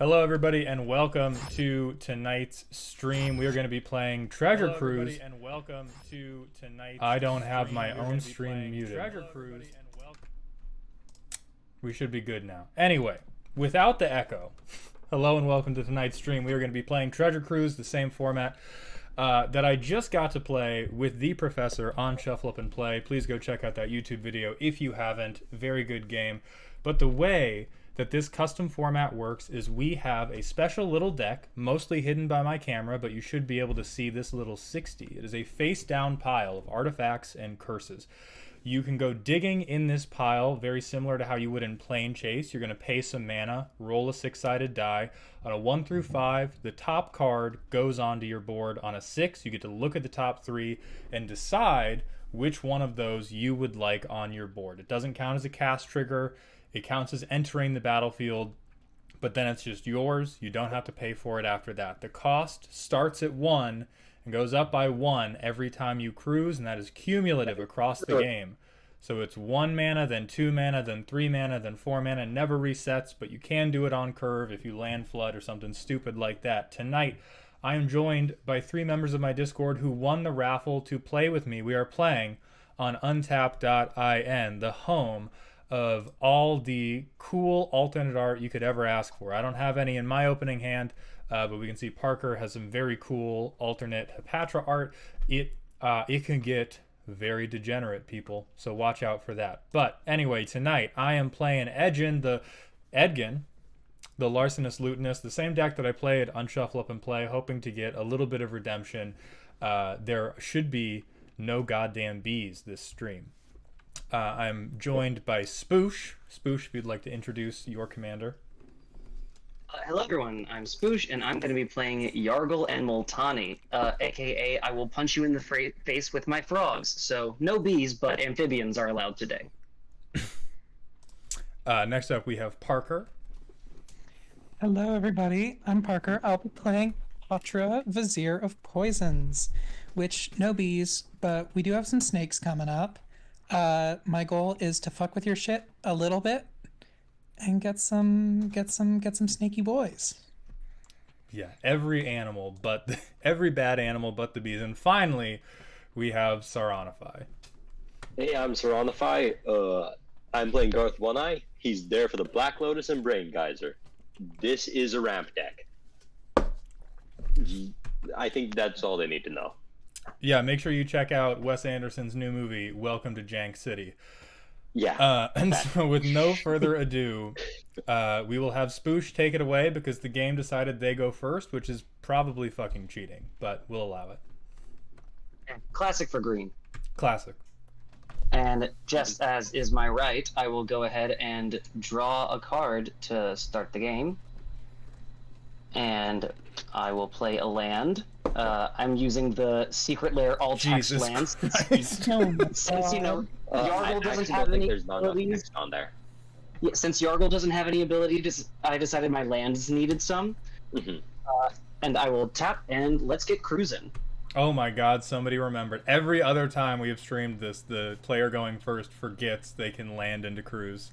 Hello, everybody, and welcome to tonight's stream. We are going to be playing Treasure Cruise. And welcome to tonight's I don't have my own stream muted. Treasure Cruise. We should be good now. Anyway, without the echo, hello and welcome to tonight's stream. We are going to be playing Treasure Cruise, the same format that I just got to play with the professor on Shuffle Up and Play. Please go check out that YouTube video if you haven't. Very good game. But the way that this custom format works is we have a special little deck, mostly hidden by my camera, but you should be able to see this little 60. It is a face-down pile of artifacts and curses. You can go digging in this pile, very similar to how you would in Plane Chase. You're going to pay some mana, roll a 6-sided die. On a 1 through 5, the top card goes onto your board. On a 6, you get to look at the top 3 and decide which one of those you would like on your board. It doesn't count as a cast trigger. It counts as entering the battlefield, but then it's just yours. You don't have to pay for it after that. The cost starts at 1 and goes up by 1 every time you cruise, and that is cumulative across the game. So it's 1 mana, then 2 mana, then 3 mana, then 4 mana. Never resets, but you can do it on curve if you land flood or something stupid like that. Tonight, I am joined by 3 members of my Discord who won the raffle to play with me. We are playing on untap.in, the home of all the cool alternate art you could ever ask for. I don't have any in my opening hand, but we can see Parker has some very cool alternate Hepatra art. It can get very degenerate, people, so watch out for that. But anyway, tonight I am playing Edgin, the Larcenous Lutinous, the same deck that I played on Shuffle Up and Play, hoping to get a little bit of redemption. There should be no goddamn bees this stream. I'm joined by Spoosh. Spoosh, if you'd like to introduce your commander. Hello everyone, I'm Spoosh, and I'm going to be playing Yargle and Multani, aka I will punch you in the face with my frogs. So no bees, but amphibians are allowed today. Next up we have Parker. Hello everybody, I'm Parker. I'll be playing Patra, Vizier of Poisons, which no bees, but we do have some snakes coming up. My goal is to fuck with your shit a little bit and get some snaky boys. Yeah, every bad animal but the bees. And finally, we have Saronify. Hey, I'm Saronify. I'm playing Garth One Eye. He's there for the Black Lotus and Brain Geyser. This is a ramp deck. I think that's all they need to know. Yeah, make sure you check out Wes Anderson's new movie, Welcome to Jank City. Yeah. And so with no further ado, we will have Spoosh take it away because the game decided they go first, which is probably fucking cheating, but we'll allow it. Classic for green. Classic. And just as is my right, I will go ahead and draw a card to start the game. And I will play a land. I'm using the Secret Lair all text lands. Since you know Yargle doesn't have any abilities on there. Yeah, since Yargle doesn't have any abilities, I decided my lands needed some. And I will tap and let's get cruising. Oh my god, somebody remembered. Every other time we have streamed this, the player going first forgets they can land into cruise.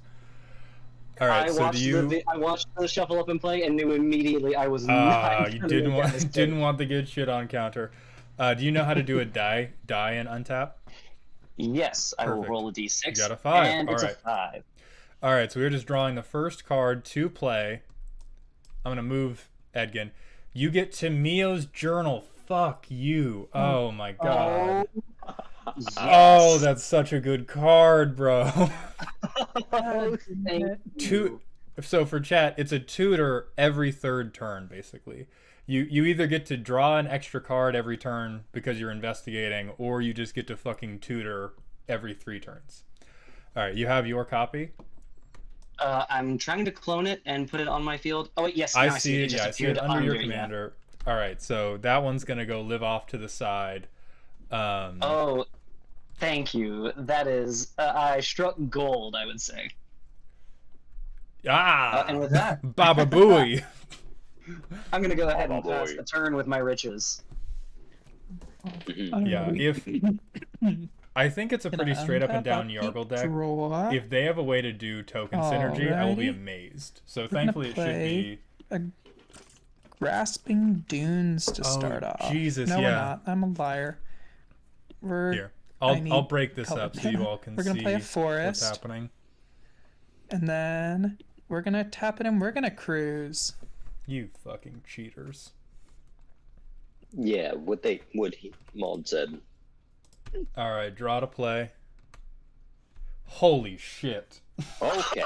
All right, I watched the Shuffle Up and Play and knew immediately I was not. You didn't want the good shit on counter. Do you know how to do a die and untap? Yes, I will roll a d6. You got a 5. And it's a 5. All right, so we're just drawing the first card to play. I'm gonna move Edgin. You get Timio's Journal. Fuck you. Oh my god. Yes. Oh, that's such a good card, bro. So for chat, it's a tutor every 3rd turn, basically. You either get to draw an extra card every turn because you're investigating, or you just get to fucking tutor every 3 turns. All right, you have your copy? I'm trying to clone it and put it on my field. Oh, wait, yes. I see it. Yeah, I see it under your commander. Yeah. All right, so that one's going to go live off to the side. Oh, thank you. That is, I struck gold, I would say. And with that, Baba Booey. I'm gonna go ahead and pass the turn with my riches. Yeah, I think it's a pretty straight up and down Yargle deck. If they have a way to do token synergy, I will be amazed. So thankfully it should be a grasping dunes to start off. Jesus, no, yeah. we're not. I'm a liar. Here, I need I'll break this color up so you mana. all can We're gonna see play a what's forest. happening. And then we're gonna tap it and we're gonna cruise. You fucking cheaters. Yeah, what Maud said. All right, draw to play. Holy shit. Okay.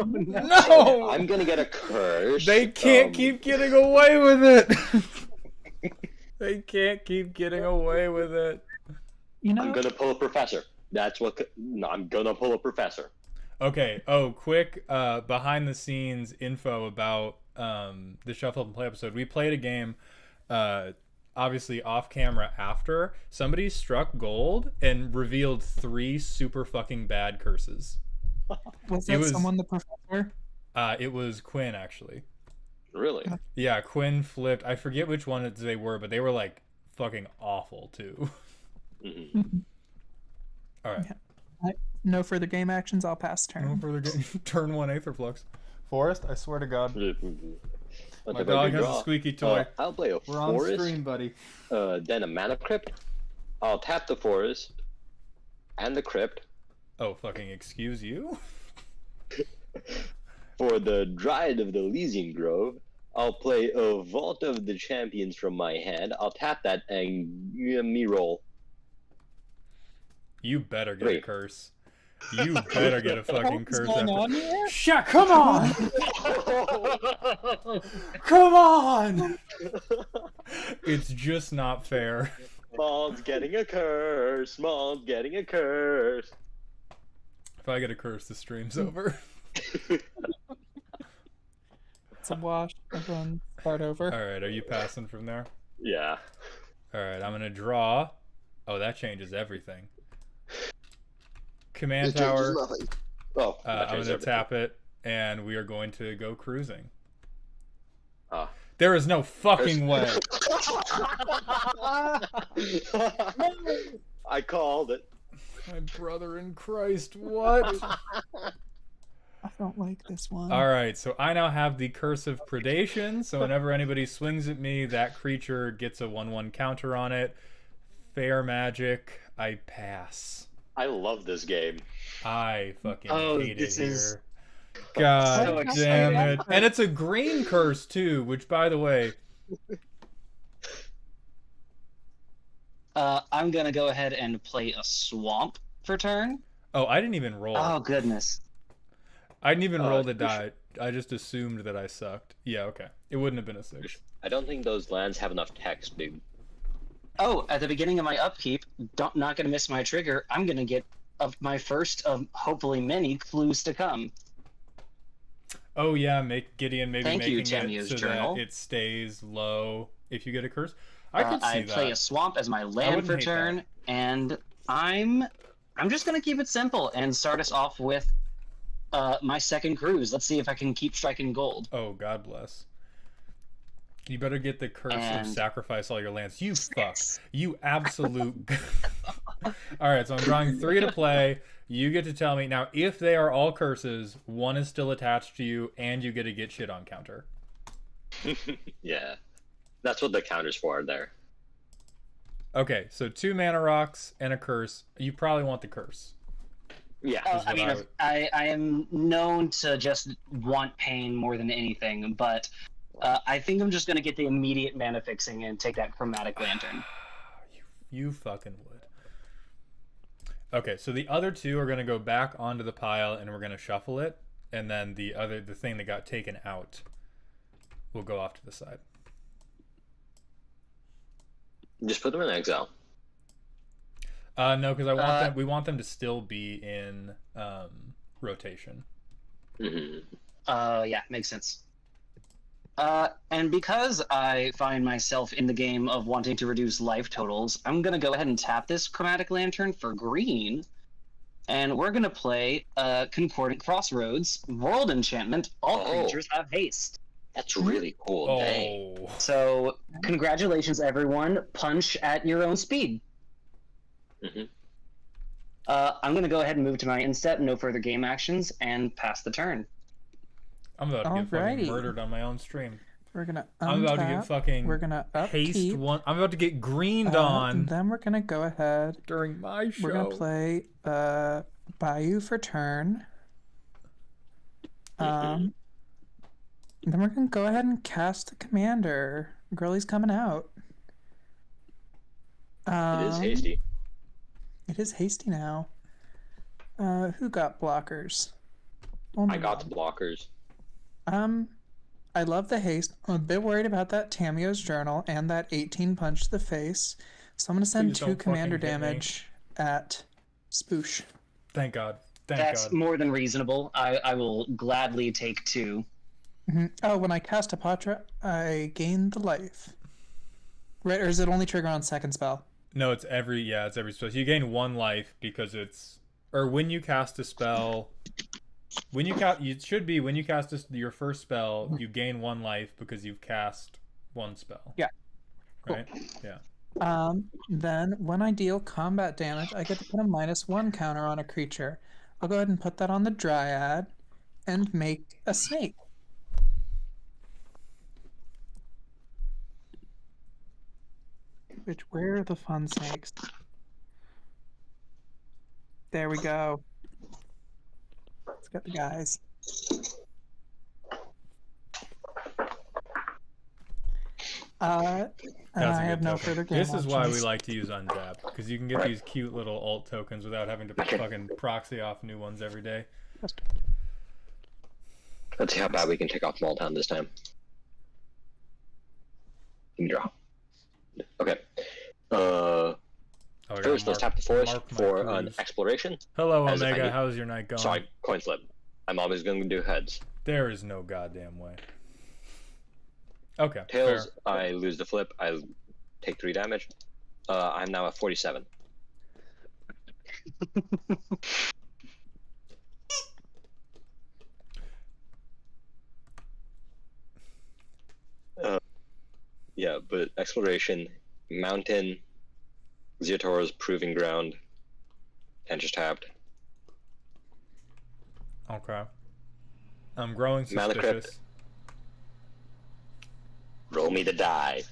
No! I'm gonna get a curse. They can't keep getting away with it. They can't keep getting away with it. You know, I'm gonna pull a professor. That's what. No, I'm gonna pull a professor. Okay. Oh, quick behind the scenes info about the Shuffle Up and Play episode. We played a game, obviously off camera after. Somebody struck gold and revealed 3 super fucking bad curses. was that someone the professor? It was Quinn, actually. Really? Yeah, Quinn flipped. I forget which ones they were, but they were like fucking awful too. Mm-hmm. All right. Yeah. No further game actions. I'll pass turn. No further game. Turn 1 Aetherflux. Forest, I swear to God. My My dog has a squeaky toy. I'll play a We're on forest. stream, buddy. Then a mana crypt. I'll tap the forest and the crypt. Oh, fucking excuse you? For the Dryad of the Elysian Grove, I'll play a Vault of the Champions from my hand. I'll tap that and me roll. You better get a 3. curse. You better get a fucking What's curse going after. on here? Shut! Come on! Come on! It's just not fair. Maud's getting a curse. Maud's getting a curse. If I get a curse, the stream's over. It's a wash. Everyone start over. All right, are you passing from there? Yeah. All right, I'm gonna draw. Oh, that changes everything. Command tower. Oh, I'm gonna tap it, and we are going to go cruising. Ah. There is no fucking way. I called it. My brother in Christ, what? I don't like this one. All right, so I now have the Curse of Predation. So whenever anybody swings at me, that creature gets a 1/1 counter on it. Fair magic. I pass. I love this game. I fucking hate this it is here. God so damn exciting. it. And it's a green curse too, which by the way, I'm gonna go ahead and play a swamp for turn. oh, I didn't even roll. Oh goodness. I didn't even roll the die. I just assumed that I sucked. Yeah, okay. It wouldn't have been a 6. I don't think those lands have enough text, dude. Oh, at the beginning of my upkeep, not gonna miss my trigger. I'm gonna get my first of hopefully many clues to come. Oh yeah, make Gideon maybe Thank you, making it Tamiya's so journal. that it stays low if you get a curse. I could see I that. play a swamp as my land wouldn't for hate turn, and I'm just gonna keep it simple and start us off with my second cruise. Let's see if I can keep striking gold. Oh, God bless. You better get the curse of And- sacrifice all your lands. You fuck. You absolute. Alright, so I'm drawing 3 to play. You get to tell me. Now, if they are all curses, 1 is still attached to you, and you get to get shit on counter. Yeah. That's what the counter's for there. Okay, so 2 mana rocks and a curse. You probably want the curse. Yeah. Is I what mean, I would- I am known to just want pain more than anything, but I think I'm just gonna get the immediate mana fixing and take that chromatic lantern. You fucking would. Okay, so the other 2 are going to go back onto the pile, and we're going to shuffle it, and then the thing that got taken out will go off to the side. Just put them in exile. No, because we want them to still be in rotation. Mm-hmm. Yeah, makes sense. And because I find myself in the game of wanting to reduce life totals, I'm going to go ahead and tap this chromatic lantern for green. And we're going to play Concordant Crossroads, World Enchantment. All creatures have haste. That's really cool. Dang. Oh. So, congratulations, everyone. Punch at your own speed. Mm-hmm. I'm going to go ahead and move to my end step, no further game actions, and pass the turn. I'm about to get fucking Alrighty. murdered on my own stream. We're gonna I'm about to get untap. fucking We're gonna haste upkeep. one. I'm about to get greened on And then we're gonna go ahead. during my show. We're gonna play Bayou for turn. And then we're gonna go ahead and cast the commander. Girlie's coming out. It is hasty. It is hasty now. Who got blockers? Only I got one. the blockers. I love the haste. I'm a bit worried about that Tamio's journal and that 18 punch to the face. So I'm gonna send Please 2 don't commander fucking hit me. damage at Spoosh. Thank God. Thank That's God. more than reasonable. I will gladly take 2. Oh, when I cast Apatra, I gain the life. Right, or is it only trigger on second spell? No, it's every spell. So you gain 1 life because when you cast a spell. When you cast your first spell, you gain 1 life because you've cast 1 spell. Yeah. Right? Yeah. Then when I deal combat damage, I get to put a -1 counter on a creature. I'll go ahead and put that on the Dryad and make a snake. Where are the fun snakes? There we go. Let's get the guys. And That's I a have good no token. further game This is why we options. like to use untap, because you can get these cute little alt tokens without having to fucking proxy off new ones every day. Let's see how bad we can take off Maltown this time. Give me draw. Okay. First, let's tap the forest for an exploration. Hello, As if I Omega. need- How's your night going? Sorry, coin flip. I'm always going to do heads. There is no goddamn way. Okay. Tails, fair. I lose the flip. I take 3 damage. I'm now at 47. Yeah, but exploration, mountain, Zeotora's proving ground, and just tapped. Okay. I'm growing Mana Crypt. suspicious. Roll me the die.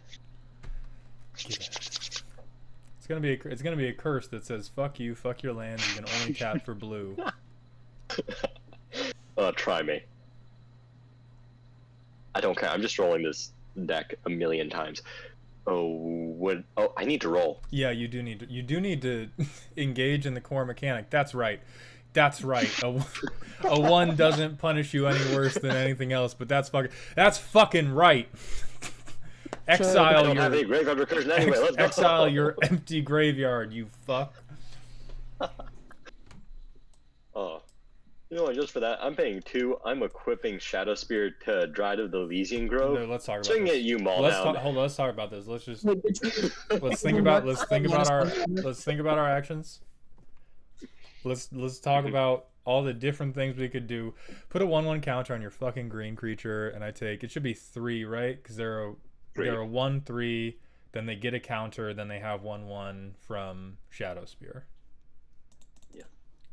It's gonna be a curse that says "fuck you, fuck your land. You can only tap for blue." Try me. I don't care. I'm just rolling this deck a million times. Oh, I need to roll. Yeah, you do need to engage in the core mechanic. That's right. That's right. A 1 doesn't punish you any worse than anything else, but that's fucking right. I Exile don't have any your graveyard recursion anyway. Let's go. exile your empty graveyard, you fuck. Oh, you know what? Just for that, I'm paying 2. I'm equipping Shadow Spear to Dryad of the Elysian Grove. No, let's talk about Swing this. at you, Maul Let's down. talk about this. Let's think about our actions. Let's talk about all the different things we could do. Put a 1/1 counter on your fucking green creature, and it should be 3, right? Because they're a 1/3. Then they get a counter. Then they have 1/1 from Shadow Spear. Yeah.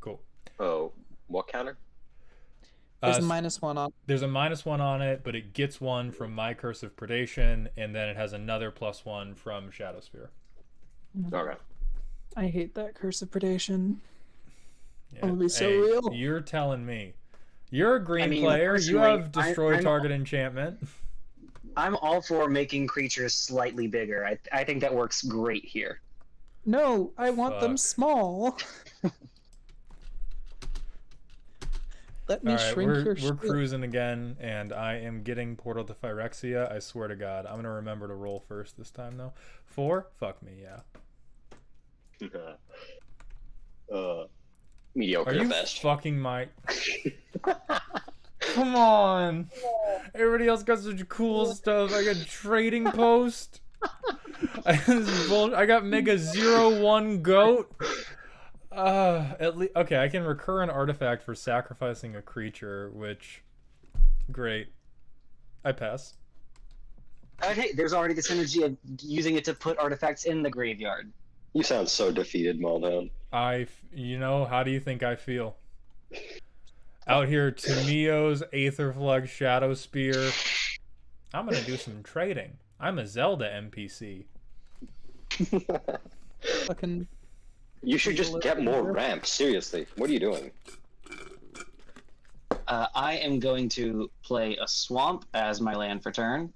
Cool. Oh, what counter? There's a -1 on. There's a -1 on it, but it gets 1 from My Curse of Predation, and then it has another +1 from Shadow Spear. Okay. I hate that Curse of Predation. Yeah. It'll be so real. You're telling me. You're a green player. You personally, have destroy I'm target enchantment. I'm all for making creatures slightly bigger. I think that works great here. No, I want them Fuck. small. Let me All right, shrink your we're shit. cruising again, and I am getting Portal to Phyrexia. I swear to God, I'm gonna remember to roll first this time though. 4? Fuck me, yeah. Mediocre Are you best. fucking my? Come on! Everybody else got such cool stuff. I got Trading Post. I got Mega 0/1 Goat. Okay, I can recur an artifact for sacrificing a creature, which great. I pass. Hey, there's already the synergy of using it to put artifacts in the graveyard. You sound so defeated, Maldown. How do you think I feel? Out here, Tamio's Aetherflug Shadow Spear. I'm gonna do some trading. I'm a Zelda NPC. Fucking You should just get more ramps. Seriously, what are you doing? I am going to play a swamp as my land for turn,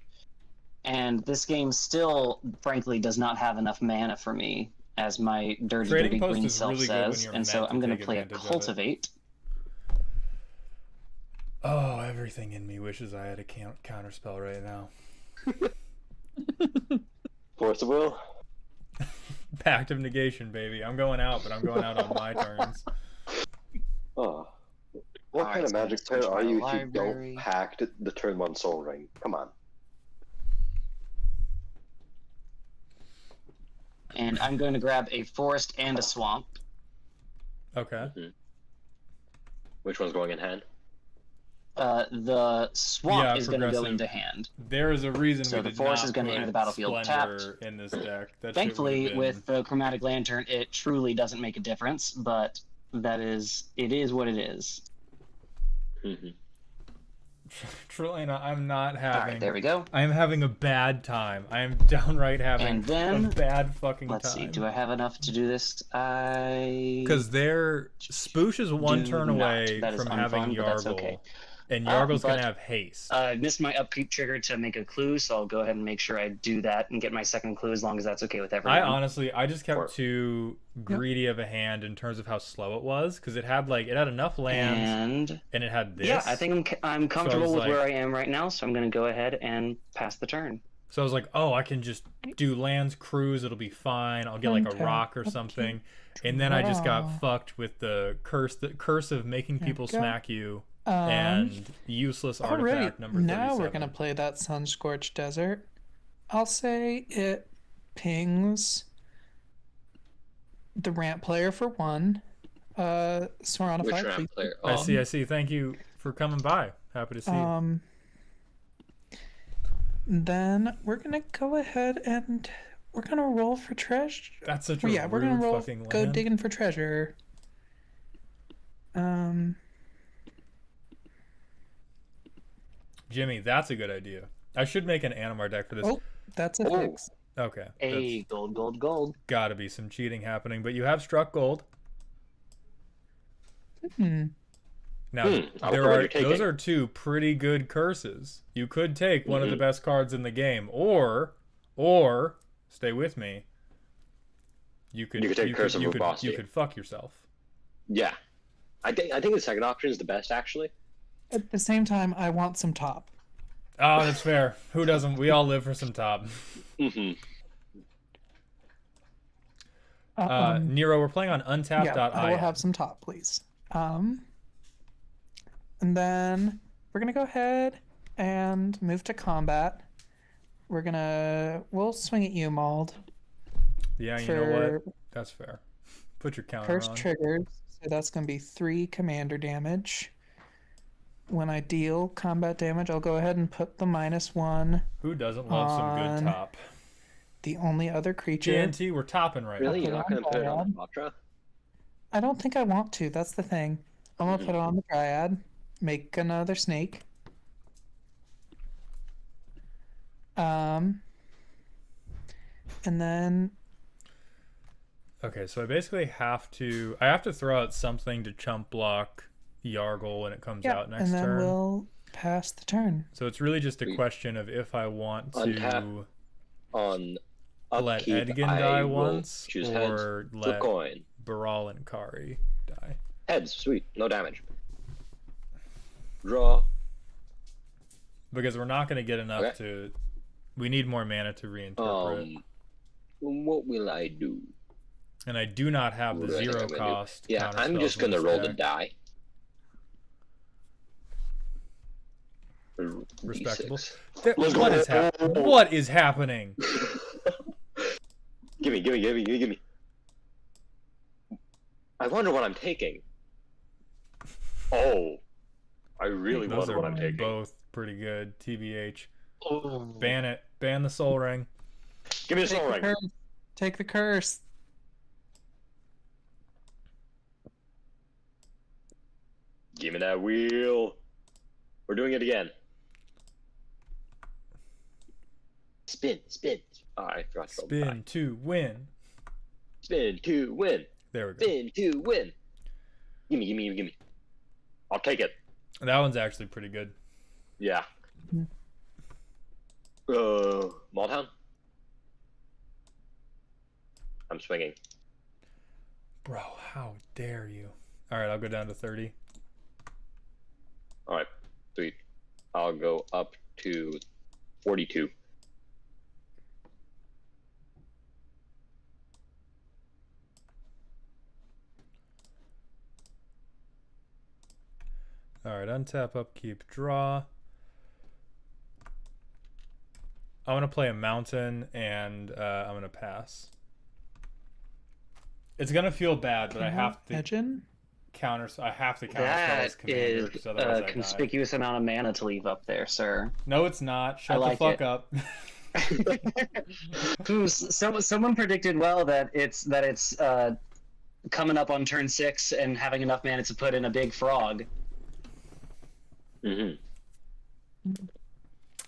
and this game still, frankly, does not have enough mana for me, as my dirty, Trading dirty post green is self really good when says, you're and so meant to I'm going to take play a advantage of it. cultivate. Oh, everything in me wishes I had a counterspell right now. Force of will. Pact of negation, baby. I'm going out, but I'm going out on my turns. Oh. What Alright, kind of so I'm magic gonna player switch are my you if you library. don't pack the turn 1 soul ring? Come on. And I'm going to grab a forest and a swamp. Okay. Which one's going in hand? The swamp Yeah, is going to go progressive. into hand. There is a reason So we the did forest not is gonna put enter the battlefield Splendor in this deck. That shit Thankfully, would've been- with the chromatic lantern, it truly doesn't make a difference, but it is what it is. Mm-hmm. Trelena, I'm not All having. right, there we go. I am having a bad time. I am downright having And then, a bad fucking Let's time. see, do I have enough to do this? Because Spoosh is one do turn not. away That is from having unfun, but that's Yargle, okay. and Yargle's but- gonna have haste. I missed my upkeep trigger to make a clue, so I'll go ahead and make sure I do that and get my second clue as long as that's okay with everyone. I just kept Or- too greedy of a hand in terms of how slow it was, because it had enough lands and it had this. Yeah, I think I'm comfortable was with like- where I am right now, so I'm going to go ahead and pass the turn. So I was like, oh, I can just do lands cruise, it'll be fine. I'll get like a Okay. rock or something. And then I just got Draw. fucked with the curse of making people go. smack you and useless artifact Alright, number 37. now we're gonna play that Sun-Scorched Desert. I'll say it pings the ramp player for 1. Sorana Which 5, ramp please. player? I Oh, see. Thank you for coming by. Happy to see you. Then we're gonna go ahead and we're gonna roll for treasure. That's such a Yeah, we're gonna rude roll. fucking Go land. digging for treasure. Jimmy, that's a good idea. I should make an Animar deck for this. Oh, that's a Oh. fix. Okay. Hey, gold, gold, gold. Gotta be some cheating happening, but you have struck gold. Now, I don't know what you're taking. those are 2 pretty good curses. You could take one of the best cards in the game, or stay with me. You could take Curse of Verbosity. You could fuck yourself. yeah. I think the second option is the best, actually. At the same time, I want some top. Oh, that's fair. Who doesn't? We all live for some top. Mm-hmm. Nero, we're playing on untap.im. Yeah, I will have some top, please. And then we're gonna go ahead and move to combat. We'll swing at you, Mauled. Yeah, you know what? That's fair. Put your counter First on. triggers, so that's gonna be 3 commander damage. When I deal combat damage, I'll go ahead and put the -1. Who doesn't love some on good top? The only other creature. TNT, we're topping right Really? now. You're not going to put it on the Patra? I don't think I want to. That's the thing. I'm gonna put it on the Dryad. Make another snake. And then Okay, so I basically have to throw out something to chump block Yargle when it comes out next and then turn. we'll pass the turn. So it's really just a question of if I want to Untap. On let upkeep, Edgin I die will once choose heads, or flip let coin. Baral and Kari die. Heads, sweet, no damage. Draw. Because we're not going to get enough Okay. to... We need more mana to reinterpret. What will I do? And I do not have the What do I think 0 I'm gonna do? cost. Yeah, I'm counterspells just in gonna this roll the deck. die. Respectable. D6. Let's What go. is What is happening? Give me. I wonder what I'm taking. Oh. I really Those wonder are what I'm taking. both pretty good. TBH. Oh. Ban it. Ban the Soul Ring. Give me the Take soul the ring. curse. Take the curse. Give me that wheel. We're doing it again. Spin, spin. Oh, I forgot to go Spin back. to win. Spin to win. There we go. Spin to win. Gimme, gimme, gimme. I'll take it. That one's actually pretty good. Yeah. Maltown? I'm swinging. Bro, how dare you? All right, I'll go down to 30. All right, sweet. I'll go up to 42. All right, untap, upkeep, draw. I want to play a mountain, and I'm going to pass. It's going to feel bad, but I have to counter. So I have to counter That is a conspicuous amount of mana to leave up there, sir. No, it's not. Shut the fuck up. Someone predicted well that it's coming up on turn 6 and having enough mana to put in a big frog. Mm-hmm.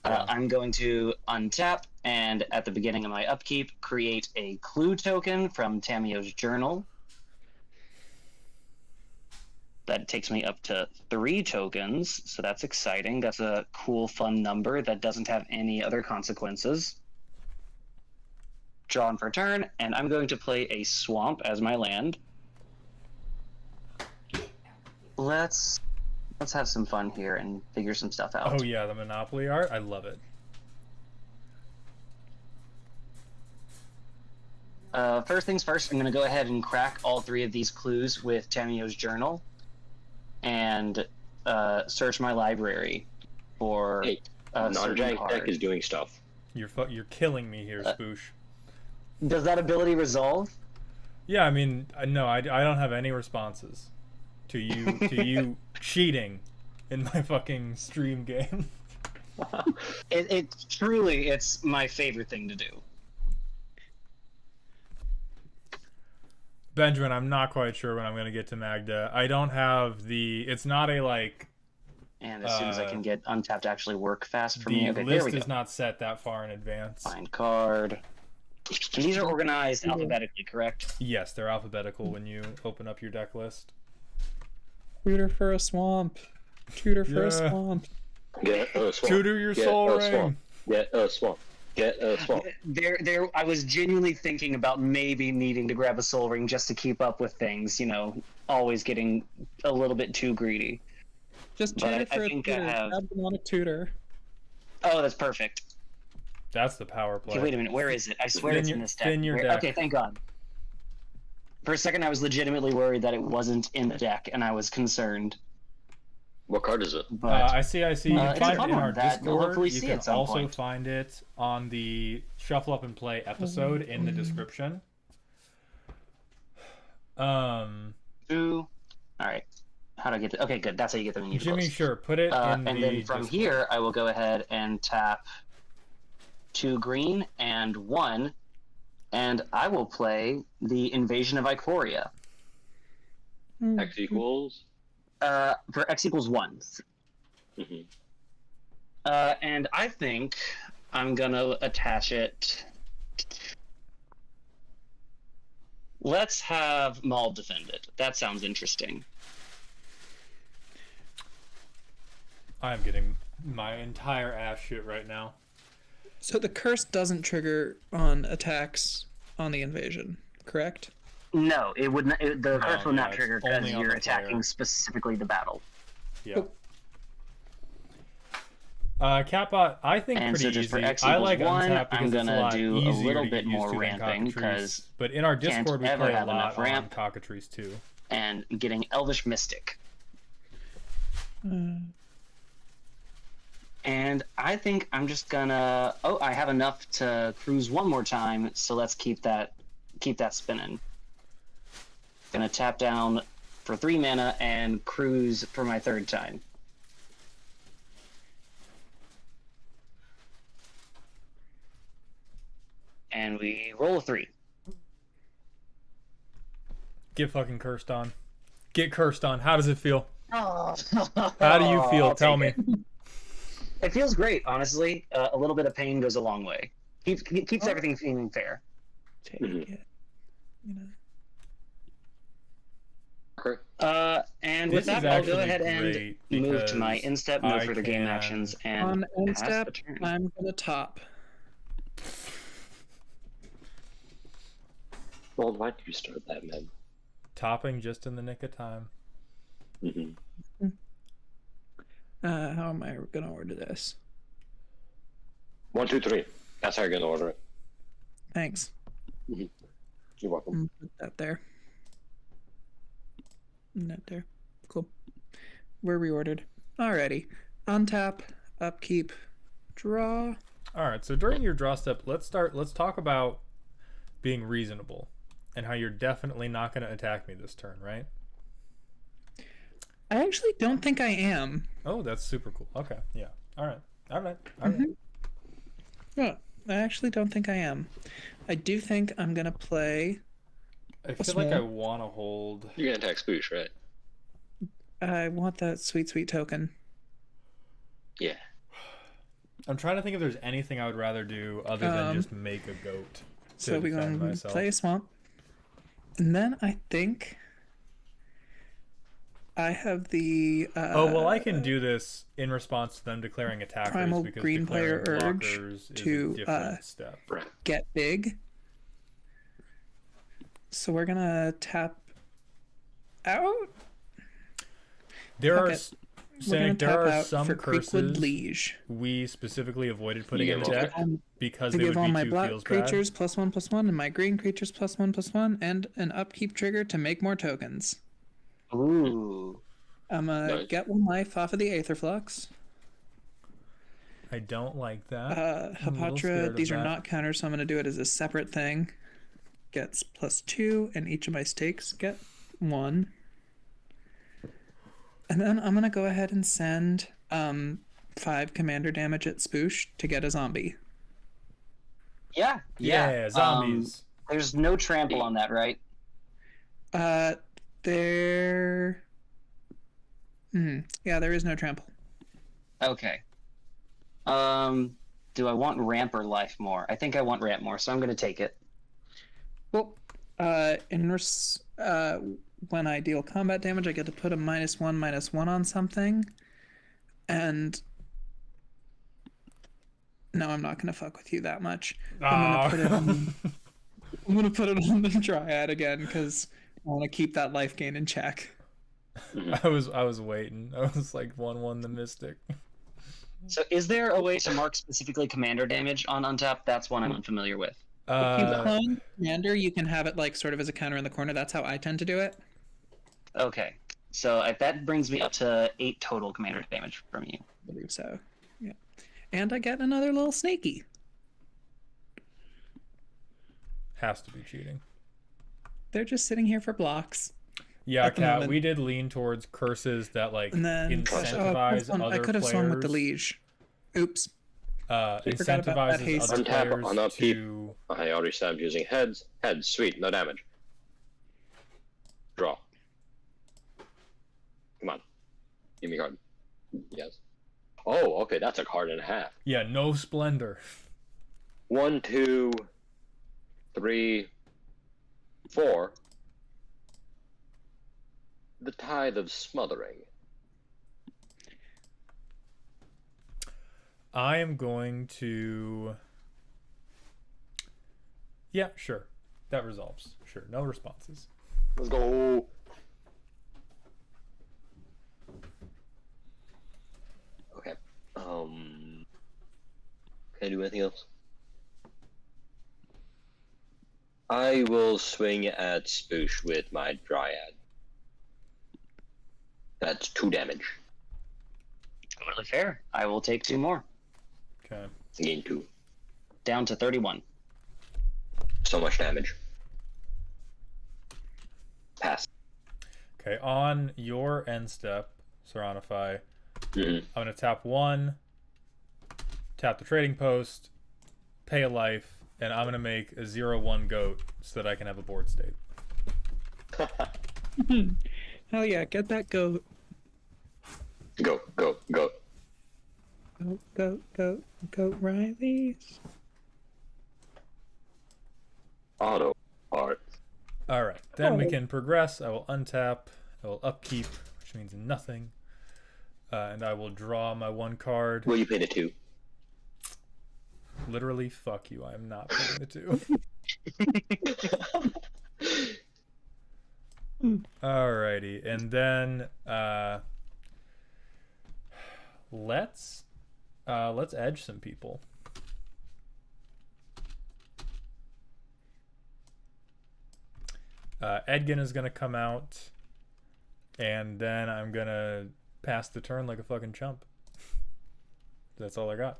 I'm going to untap, and at the beginning of my upkeep, create a clue token from Tamio's journal. That takes me up to 3 tokens, so that's exciting. That's a cool, fun number that doesn't have any other consequences. Drawn for turn, and I'm going to play a swamp as my land. Let's have some fun here and figure some stuff out. Oh yeah, the Monopoly art. I love it. First things first, I'm going to go ahead and crack all 3 of these clues with Tamio's journal and search my library for non-jank deck is doing stuff. You're killing me here, Spoosh. Does that ability resolve? Yeah, I mean, no, I don't have any responses to you cheating in my fucking stream game. It's my favorite thing to do. Benjamin, I'm not quite sure when I'm going to get to Magda. I don't have it's not a like... And as soon as I can get untapped to actually work fast for me. me. Okay, the list is not set that far in advance. Find card. And these are organized alphabetically, correct? Yes, they're alphabetical when you open up your deck list. Tutor for a swamp. Tutor for a swamp. Get a swamp. Tutor your soul ring. Swamp. Get a swamp. Get a swamp. I was genuinely thinking about maybe needing to grab a soul ring just to keep up with things, you know, always getting a little bit too greedy. Just tutor for a tutor. Grab them on a tutor. Oh, that's perfect. That's the power play. Okay, wait a minute, where is it? I swear it's in this deck. Deck. Okay, thank God. For a second, I was legitimately worried that it wasn't in the deck, and I was concerned. What card is it? But, I see. You can find it in our Discord. You'll you can also find it on the Shuffle Up and Play episode in the description. All right. How do I get okay, good. That's how you get them in Jimmy, sure. Put it in and the then from Discord. here, I will go ahead and tap 2 green and 1, and I will play the Invasion of Ikoria. X equals? For X equals 1. Mm-hmm. And I think I'm gonna attach it. Let's have Maul defend it. That sounds interesting. I'm getting my entire ass shit right now. So the curse doesn't trigger on attacks on the invasion, correct? No, it would not. The curse will not it's trigger only because on you're the player. attacking specifically the battle. Yeah. Catbot, I think And pretty so just easy. for X I equals like 1, untap because I'm it's a gonna lot do a easier little to bit get used more to than ramping, cockatrice. 'cause But in our can't Discord, we ever play a have lot enough on ramp. cockatrice too. And getting Elvish Mystic. And I think I'm just gonna. Oh, I have enough to cruise one more time, so let's keep that spinning. Gonna tap down for 3 mana and cruise for my 3rd time. And we roll a 3. Get fucking cursed on. Get cursed on. How does it feel? Oh. How do you feel? I'll Tell take me. it. It feels great, honestly. A little bit of pain goes a long way. Keeps everything feeling fair. Take Mhm. it. You know. And This with that, is I'll go actually ahead and great move to my because instep, no I further game can- actions, and On end pass step, the turn. I'm gonna top. Well, why did you start that, man? Topping just in the nick of time. Mm-hmm. How am I gonna order this? 1, 2, 3. That's how you're gonna order it. Thanks. You're welcome. Put that there. Not there. Cool. We're reordered. Alrighty. Untap, upkeep, draw. All right. So during your draw step, let's talk about being reasonable and how you're definitely not going to attack me this turn, right? I actually don't think I am. Oh, that's super cool. Okay. Yeah. All right. All right. No, I actually don't think I am. I do think I'm gonna play. I feel like I want to hold. You're gonna attack Spoosh, right? I want that sweet, sweet token. Yeah. I'm trying to think if there's anything I would rather do other than just make a goat. So we're defend gonna myself. play a swamp, and then I think I have the. Oh well, I can do this in response to them declaring attackers Primal because green player declaring urge blockers to, is a different step. Right. Get big. So we're gonna tap out. There Fuck are, it. We're Cynic, gonna there tap are out some for Creekwood curses Liege we specifically avoided putting You in get deck multiple. because to they give would all be my too black feels creatures +1/+1 and my green creatures +1/+1 and an upkeep trigger to make more tokens. Ooh. I'm gonna Nice. get 1 life off of the Aetherflux. bad. I don't like that. I'm a little Hapatra, scared of these are that. not counters, so I'm gonna do it as a separate thing. Gets +2, and each of my stakes get 1. And then I'm gonna go ahead and send 5 commander damage at Spoosh to get a zombie. Yeah. Yeah, zombies. There's no trample on that, right? There. Yeah, there is no trample. Okay. Do I want ramp or life more? I think I want ramp more, so I'm gonna take it. Well, when I deal combat damage, I get to put a -1/-1 on something, and no, I'm not gonna fuck with you that much. I'm gonna put it on the Dryad again because I want to keep that life gain in check. I was waiting. I was like 1/1 the Mystic. So is there a way to mark specifically commander damage on untap? That's one I'm unfamiliar with. If you clone commander, you can have it like sort of as a counter in the corner. That's how I tend to do it. Okay. So that brings me up to 8 total commander damage from you. I believe so. Yeah, and I get another little snaky. Has to be cheating. They're just sitting here for blocks. Yeah, At the Kat, moment. we did lean towards curses that like And then incentivize I other could have swung with the players. liege. Oops. Forgot about that Incentivizes haste. other Untap players on upkeep. to. I already stabbed using heads. Heads, sweet, no damage. Draw. Come on. Give me a card. Yes. Oh, okay, that's a card and a half. Yeah, no splendor. 1, 2, 3, 4. The Tithe of Smothering. I am going to. Yeah, sure. That resolves. Sure. No responses. Let's go. Okay. Can I do anything else? I will swing at Spoosh with my Dryad. That's 2 damage. Totally fair. I will take 2 more. Okay. Gain 2. Down to 31. So much damage. Pass. Okay. On your end step, Serenify, Mm-hmm. I'm gonna tap 1, tap the trading post, pay a life, and I'm gonna make a 0/1 goat so that I can have a board state. Hell yeah, get that goat. Go, go, go. Go, go, go, go, Riley's. Auto art. All right, then we can progress. I will untap. I will upkeep, which means nothing. And I will draw my 1 card. Will you pay the 2? Literally, fuck you. I am not playing the 2. Alrighty, and then let's edge some people. Edgin is gonna come out, and then I'm gonna pass the turn like a fucking chump. That's all I got.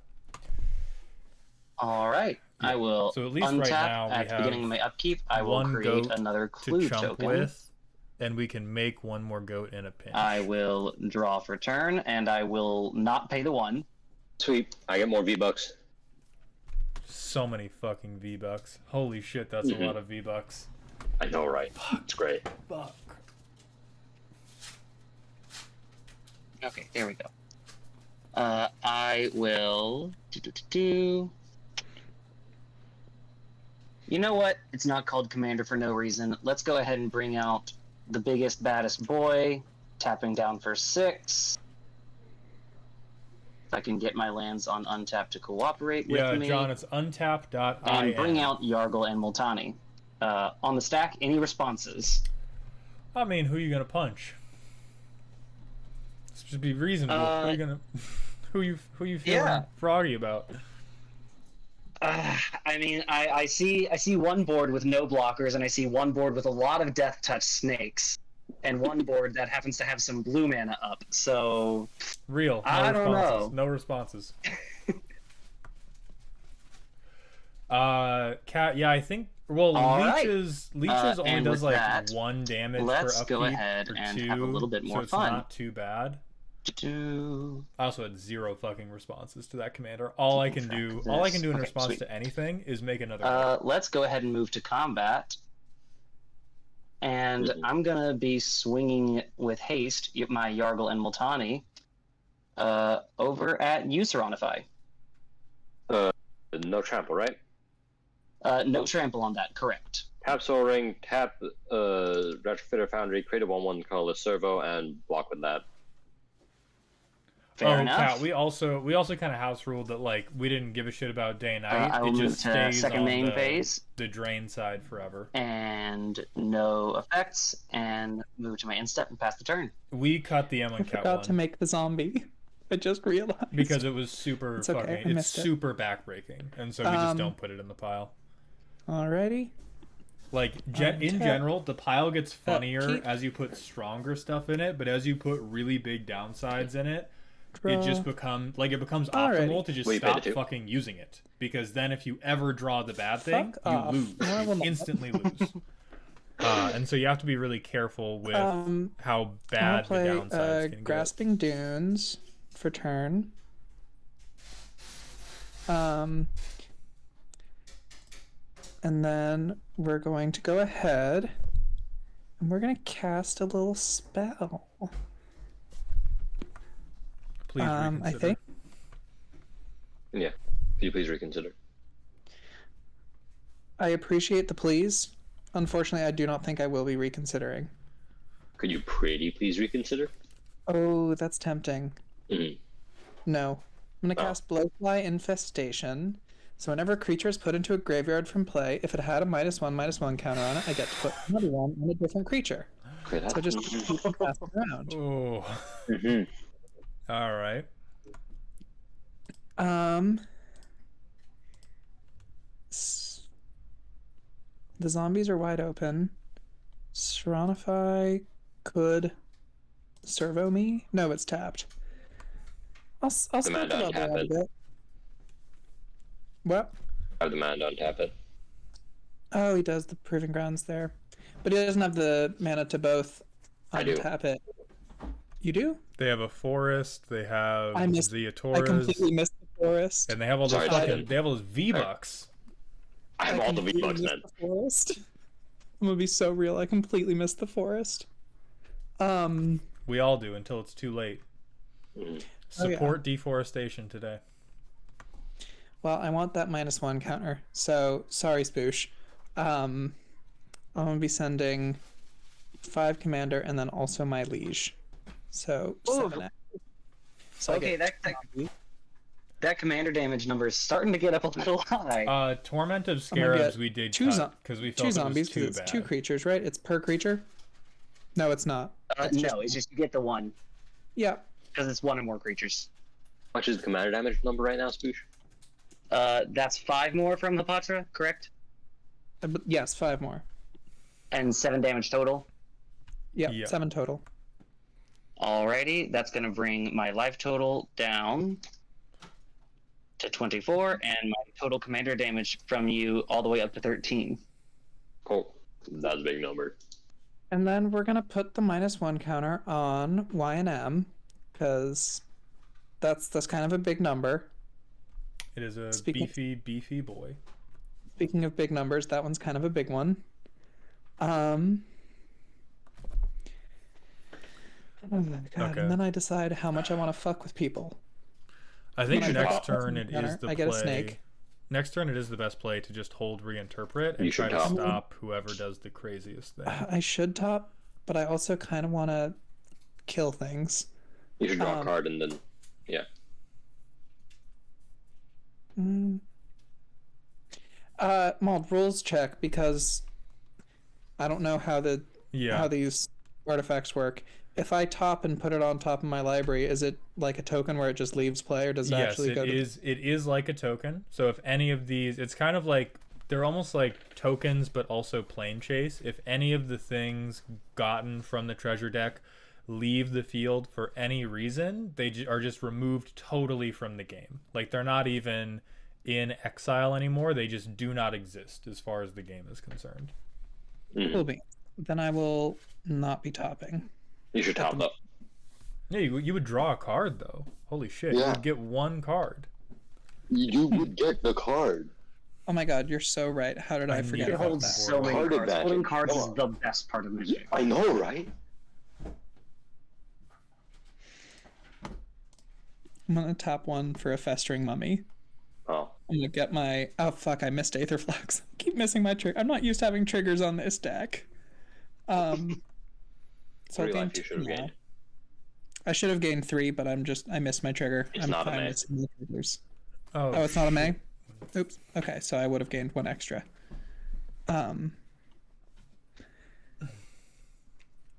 All right. I will So at least untap right now we at the have beginning of my upkeep. I will one create goat another to clue chump token. with, and we can make 1 more goat in a pinch. I will draw for turn, and I will not pay the 1. Sweet. I get more V-Bucks. So many fucking V-Bucks. Holy shit, that's a lot of V-Bucks. I know, right? It's great. Fuck. Okay, there we go. I will... You know what? It's not called Commander for no reason. Let's go ahead and bring out the biggest, baddest boy, tapping down for 6. If I can get my lands on untap to cooperate with me. Yeah, John, it's untap.in. And bring out Yargle and Multani. On the stack, any responses? I mean, who are you gonna punch? Let's just be reasonable. Who are you gonna... who you feeling froggy about? I mean, I see 1 board with no blockers, and I see 1 board with a lot of death touch snakes, and 1 board that happens to have some blue mana up. So Real. No I don't responses. know. No responses. Cat. Yeah, I think. Well, Leeches only and does with like that, 1 damage let's per upkeep, go ahead or and 2, have a little bit more so it's fun. not too bad. Do... I also had 0 fucking responses to that commander. All I can do in Okay, response sweet. to anything is make another. Let's go ahead and move to combat. And I'm gonna be swinging with haste my Yargle and Multani over at Useronify. No trample, right? No trample on that, correct. Tap Soul Ring, tap Retrofitter Foundry, create a 1/1 colorless servo, and block with that. Fair enough. Cat, we also kind of house ruled that like we didn't give a shit about day and night. I will It move just to stays second on main phase. the drain side forever. And no effects, and move to my instep and pass the turn. We cut the I Emlyn Cat forgot one to make the zombie. I just realized. because it was super It's okay, I fucking. It's missed it. super backbreaking, and so we just don't put it in the pile. Alrighty. Like in general, the pile gets funnier keep. as you put stronger stuff in it, but as you put really big downsides in it, Draw. it just becomes optimal Alrighty. to just Will you pay the stop 2? fucking using it, because then if you ever draw the bad thing, Fuck you off. lose. No, I will You not. instantly lose. And so you have to be really careful with how I'll bad the play downsides can get. Grasping Dunes for turn. And then we're going to go ahead and we're going to cast a little spell. Please I reconsider. think. Yeah. Could you please reconsider? I appreciate the please. Unfortunately, I do not think I will be reconsidering. Could you pretty please reconsider? Oh, that's tempting. Mhm. No. I'm going to Oh. cast Blowfly Infestation. So whenever a creature is put into a graveyard from play, if it had a -1/-1 counter on it, I get to put another one on a different creature. Create that. So just keep it passing around. Oh, Mhm. all right. The zombies are wide open. Seronify could servo me. No, it's tapped. I'll split the Demand on bubble tap out a it. bit. What? Have the mana to untap it. Oh, he does the Proving Grounds there. But he doesn't have the mana to both I do. untap it. You do? They have a forest. They have I Zeotoras, completely missed the forest. and they have all those Sorry, fucking. They have all those V-Bucks. I have all the completely V-Bucks, missed man. the forest. I'm gonna be so real. I completely missed the forest. We all do until it's too late. Support deforestation today. Well, I want that -1 counter. So, sorry, Spoosh. I'm going to be sending 5 commander and then also my liege. So, Ooh. 7. So Okay, that commander damage number is starting to get up a little high. Torment of I'm gonna Scarabs get we did two cut because we felt 2 it was zombies too because it's bad. 2 creatures, right? It's per creature? No, it's not. It's just you get the 1. Yeah. Because it's 1 or more creatures. How much is the commander damage number right now, Spoosh? That's 5 more from the Patra, correct? Yes, 5 more. And 7 damage total. Yep, Yeah. 7 total. Alrighty, that's going to bring my life total down to 24, and my total commander damage from you all the way up to 13. Cool. That's a big number. And then we're going to put the -1 counter on Y and M, because that's kind of a big number. It is a Speaking- beefy boy. Speaking of big numbers, that one's kind of a big one. Oh my God. Okay. And then I decide how much I want to fuck with people. I think When I next drop turn my it counter, is the I play. get a snake. Next turn it is the best play to just hold reinterpret and You try should to top. stop whoever does the craziest thing. I should top, but I also kind of want to kill things. You should draw a card and then, yeah. Mald, rules check, because I don't know how Yeah. these artifacts work. If I top and put it on top of my library, is it like a token where it just leaves play, or does it Yes, actually it go to is. It is like a token. So if any of these, it's kind of like they're almost like tokens, but also plane chase. If any of the things gotten from the treasure deck leave the field for any reason, they are just removed totally from the game. Like they're not even in exile anymore. They just do not exist as far as the game is concerned. Will be. Then I will not be topping. You should top up. Yeah, you would draw a card though. Holy shit! You Yeah. would get 1 card. You would get the card. Oh my God, you're so right. How did I I forget need It about holds that? so many Card cards. advantage. Holding cards Come is on. the best part of Midgame. I know, right? I'm gonna top 1 for a festering mummy. Oh. I'm gonna get my. Oh fuck! I missed Aetherflux. Keep missing my trigger. I'm not used to having triggers on this deck. So I'll Three gain life you 2 should have now. gained. I should have gained 3, but I missed my trigger. It's I'm not a fine May. missing the triggers. Oh, Oh, it's not a May? Oops. Okay, so I would have gained 1 extra. And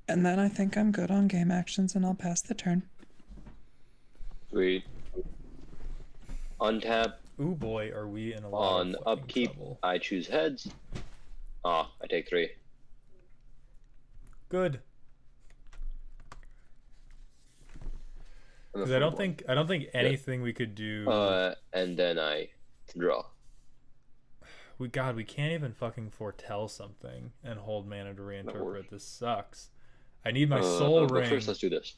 then I think I'm good on game actions, and I'll pass the turn. Sweet. Untap. Ooh boy, are we in a lot On of fucking upkeep, trouble. I choose heads. I take 3. Good. I'm a Because I don't free think anything we could do. one. And then I draw. We can't even fucking foretell something and hold mana to reinterpret. works. This sucks. I need my soul but ring. first, let's do this.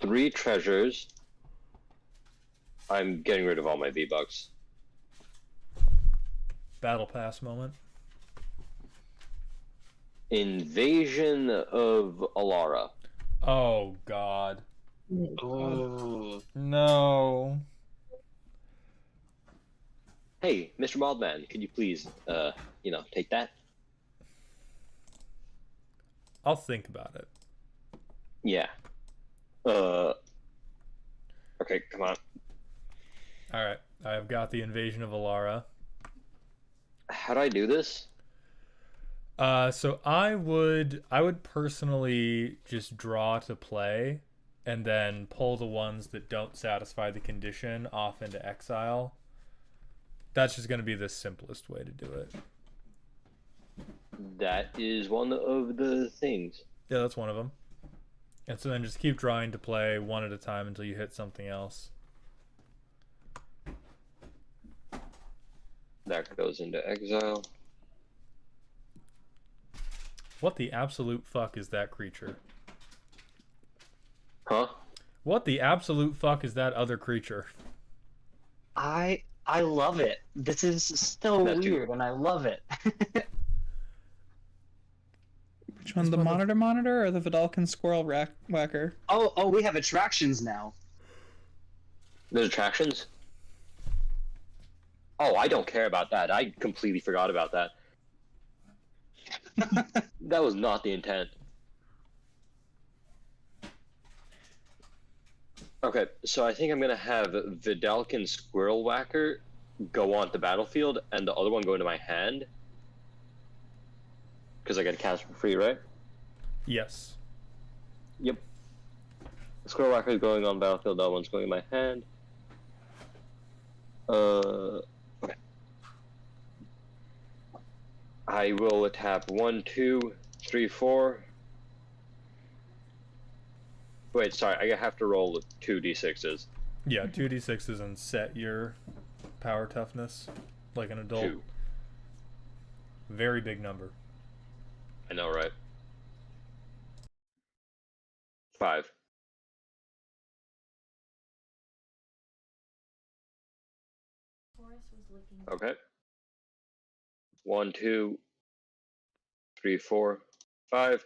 3 treasures. I'm getting rid of all my V-Bucks. Battle pass moment. Invasion of Alara. Oh god. Ooh. No. Hey, Mr. Maldman, could you please, take that? I'll think about it. Yeah. Okay, come on. Alright. I've got the invasion of Alara. How do I do this? So I would personally just draw to play and then pull the ones that don't satisfy the condition off into exile. That's just going to be the simplest way to do it. That is one of the things. Yeah, that's one of them. And so then just keep drawing to play one at a time until you hit something else. That goes into exile. What the absolute fuck is that creature? Huh? What the absolute fuck is that other creature? I love it. This is so That's too- weird, and I love it. Which one, the monitor or the Vidalcan squirrel whacker? Oh, we have attractions now. There's attractions? Oh, I don't care about that. I completely forgot about that. That was not the intent. Okay, so I think I'm gonna have Vidalcan Squirrel Whacker go on the battlefield, and the other one go into my hand. Because I get a cast for free, right? Yes. Yep. Squirrel Whacker is going on battlefield, the other one's going in my hand. Okay. I will tap 1, 2, 3, 4. Wait, sorry, I have to roll 2d6s. Yeah, 2d6s and set your power toughness like an adult. 2. Very big number. I know, right? 5. Okay. 1, 2, 3, 4, 5.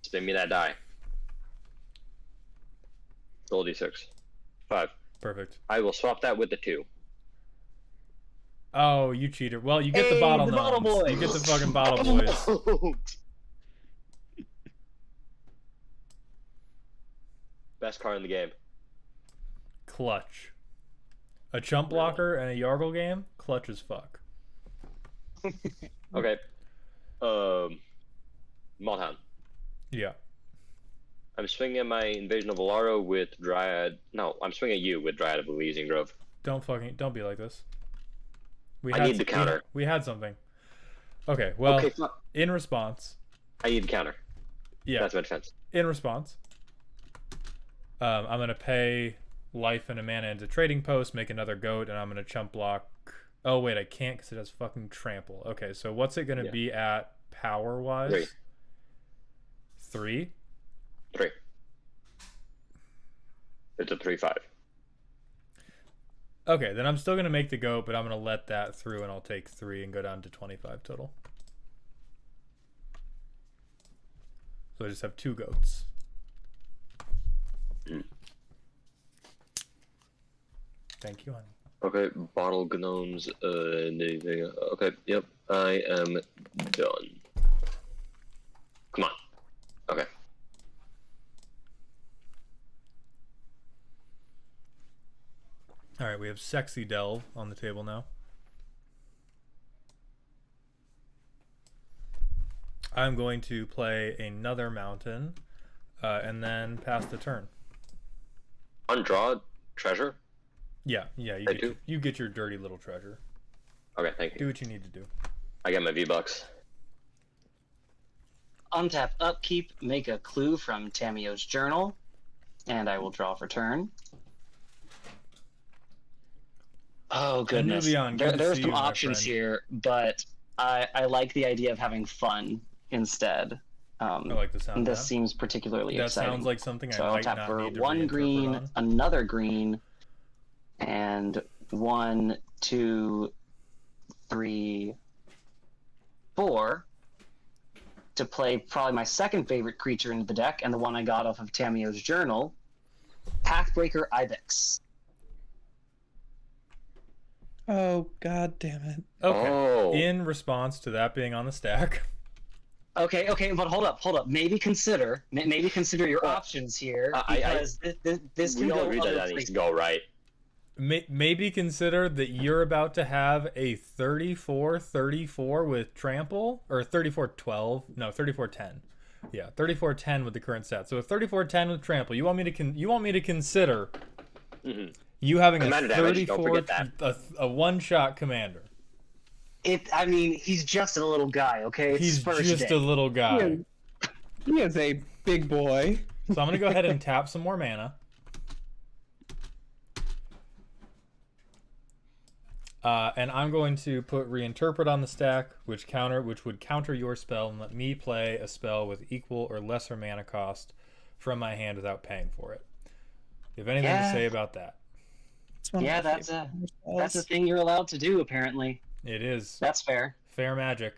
Spin me that die. Roll d6. 5. Perfect. I will swap that with the 2. Oh, you cheater. Well, you get Hey, the bottle the gnomes. bottle boys. You get the fucking bottle boys. Best card in the game. Clutch. A chump blocker and a Yargle game? Clutch as fuck. Okay. Maltown. Yeah. I'm swinging at my Invasion of Alaro with Dryad. No, I'm swinging at you with Dryad of Elysian Grove. Don't be like this. I need the counter. We had something. Okay, well, Okay, in response. I need the counter. Yeah. That's my defense. In response. I'm going to pay life and a mana into trading post, make another goat, and I'm going to chump block. Oh, wait, I can't because it has fucking trample. Okay, so what's it going to be at power-wise? 3. 3? 3. It's a 3/5. Okay, then I'm still going to make the goat, but I'm going to let that through, and I'll take 3 and go down to 25 total. So I just have 2 goats. Thank you, honey. Okay, bottle gnomes. Okay, yep, I am done. Come on. Okay. All right, we have Sexy Delve on the table now. I'm going to play another mountain and then pass the turn. Undraw treasure? Yeah, you get your dirty little treasure. Okay, thank you. Do what you need to do. I got my V-Bucks. Untap upkeep, make a clue from Tamio's journal, and I will draw for turn. Oh goodness, Nubian, good to there are see some you, my options friend. here, but I like the idea of having fun instead. I like the sound of This that. seems particularly That exciting. sounds like something So I I'll might tap not for need to 1 reinterpret green, on. another green, and 1, 2, 3, 4 to play probably my second favorite creature into the deck, and the one I got off of Tamio's journal, Pathbreaker Ibex. Oh, god damn it. Okay. Oh. In response to that being on the stack, Okay, but hold up. Maybe consider your options here, because this We can all go agree other that that needs places. to go right. maybe consider that you're about to have a 34-34 with trample, or 34-12. No, 34-10. Yeah, 34-10 with the current set. So a 34-10 with trample. You want me to consider you having Commander a damage, don't 34 forget a one-shot commander. I mean, he's just a little guy, okay? It's He's his first just day. a little guy. He is a big boy. So I'm going to go ahead and tap some more mana. And I'm going to put Reinterpret on the stack, which would counter your spell and let me play a spell with equal or lesser mana cost from my hand without paying for it. You have anything to say about that? It's one of Yeah, my that's a favorite spells. thing you're allowed to do, apparently. It is That's fair. fair magic.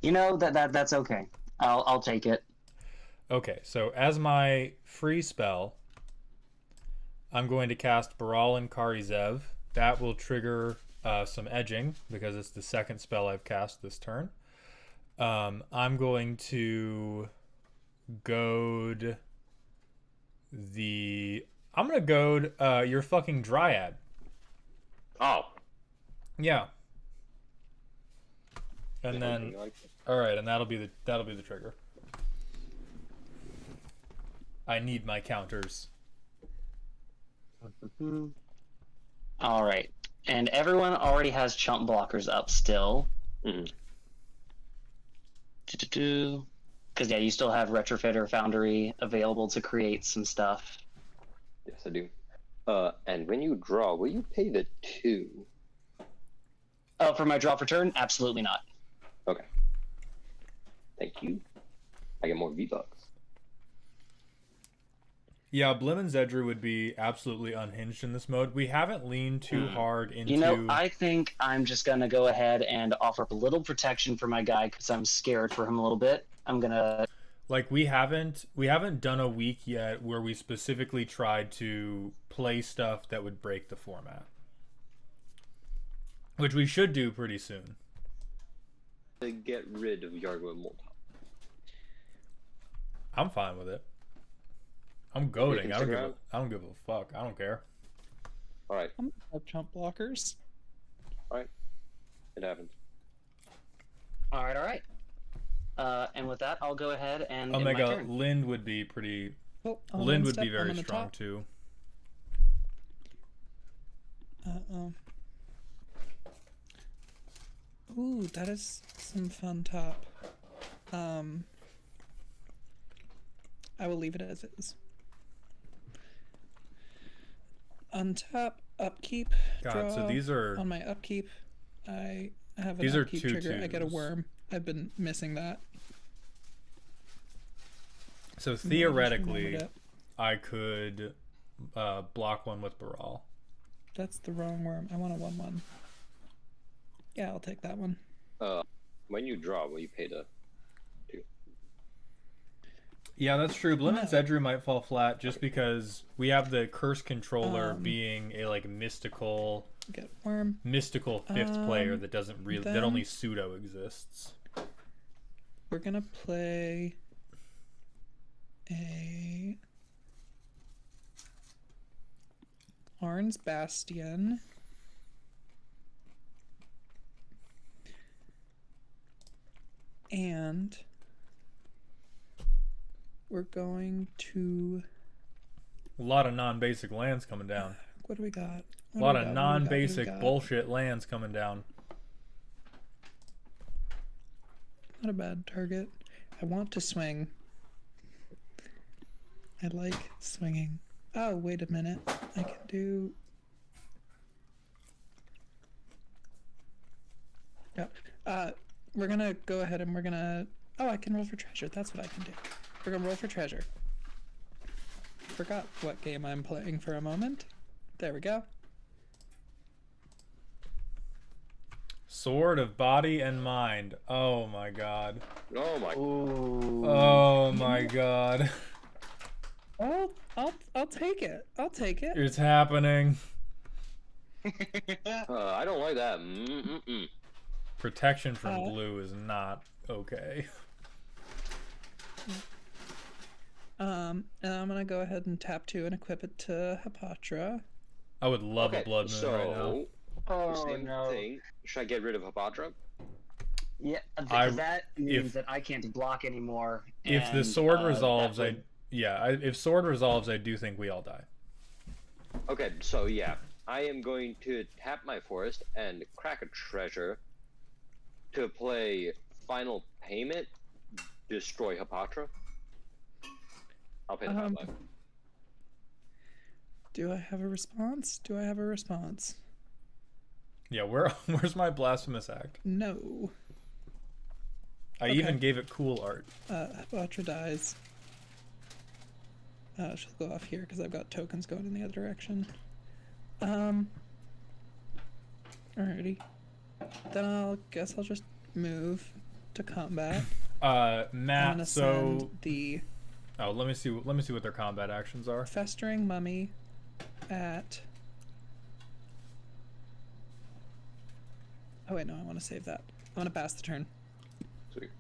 You know that's okay. I'll take it. Okay, so as my free spell, I'm going to cast Baral and Karizev. That will trigger some edging because it's the second spell I've cast this turn. I'm going to goad I'm gonna goad your fucking Dryad. Oh. Yeah. And then Something like that. all right, and that'll be the trigger. I need my counters. All right, and everyone already has chump blockers up still. Mhm. Because yeah, you still have Retrofitter Foundry available to create some stuff. Yes, I do. And when you draw, will you pay the 2? Oh, for my draw per turn? Absolutely not. Okay. Thank you. I get more V-Bucks. Yeah, Blim and Zedru would be absolutely unhinged in this mode. We haven't leaned too hard into... You know, I think I'm just going to go ahead and offer up a little protection for my guy because I'm scared for him a little bit. I'm going to... Like, we haven't done a week yet where we specifically tried to play stuff that would break the format. Which we should do pretty soon. To get rid of Yargo and Molten. I'm fine with it. I'm goading. can I don't figure give a fuck. I don't care. Alright, I'm gonna have chump blockers. it happens. All right. And with that, I'll go ahead and Oh end my my god, turn. Lind would be pretty... Oh, Lind would be very strong top. too. Uh-oh. Ooh, that is some fun top. I will leave it as is. Untap, upkeep, God, draw. so these are... On my upkeep, I have an These are upkeep 2/2s. trigger. I get a worm. I've been missing that. So I just theoretically, remembered it. I could block one with Baral. That's the wrong worm. I want a 1/1. Yeah, I'll take that one. When you draw, will you pay the 2? Yeah, that's true. Blim and No. Zedru might fall flat just because we have the curse controller Um, being a like mystical Get worm. fifth player that doesn't really that then- only pseudo exists. We're gonna play a Arn's Bastion. And we're going to... A lot of non-basic lands coming down. What do we got? A lot of non-basic bullshit lands coming down. Not a bad target. I want to swing. I like swinging. Oh, wait a minute. I can do... Yeah. We're gonna go ahead and we're gonna... Oh, I can roll for treasure. That's what I can do. We're gonna roll for treasure. Forgot what game I'm playing for a moment. There we go. Sword of Body and Mind. Oh my god. Oh my. Ooh. Oh my god. Oh, I'll take it. I'll take it. It's happening. I don't like that. Mm-mm-mm. Protection from blue is not okay. And I'm gonna go ahead and tap 2 and equip it to Hapatra. I would love a Okay, blood moon so right now. Oh, same no. thing. Should I get rid of Hapatra? Yeah, I- that means if- that I can't block anymore. If the and, sword that resolves, would- if sword resolves, I do think we all die. Okay, so yeah, I am going to tap my forest and crack a treasure to play Final Payment, destroy Hapatra. I'll pay the 5 life. Do I have a response? Do I have a response? Yeah, where's my blasphemous act? No. I Okay. even gave it cool art. Hapatra dies. She'll go off here because I've got tokens going in the other direction. Alrighty. Then I'll guess I'll just move to combat. I'm Matt. gonna So, send the oh, let me see. Let me see what their combat actions are. festering mummy at. Oh wait, no, I want to save that. I want to pass the turn. Sweet.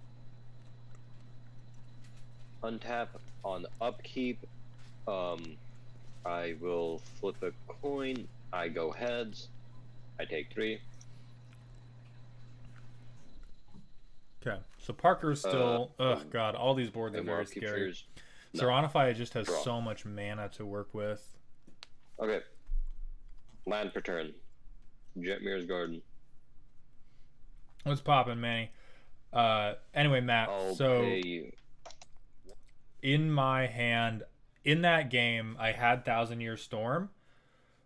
Untap on upkeep. I will flip a coin. I go heads. I take 3. Okay, so Parker's still. God, all these boards are And more very upkeep scary. triggers. No. Serenify just has Draw. so much mana to work with. Okay. Land per turn. Jetmir's Garden. What's poppin', Manny? Anyway, Matt. I'll so pay you. in my hand, in that game, I had Thousand Year Storm.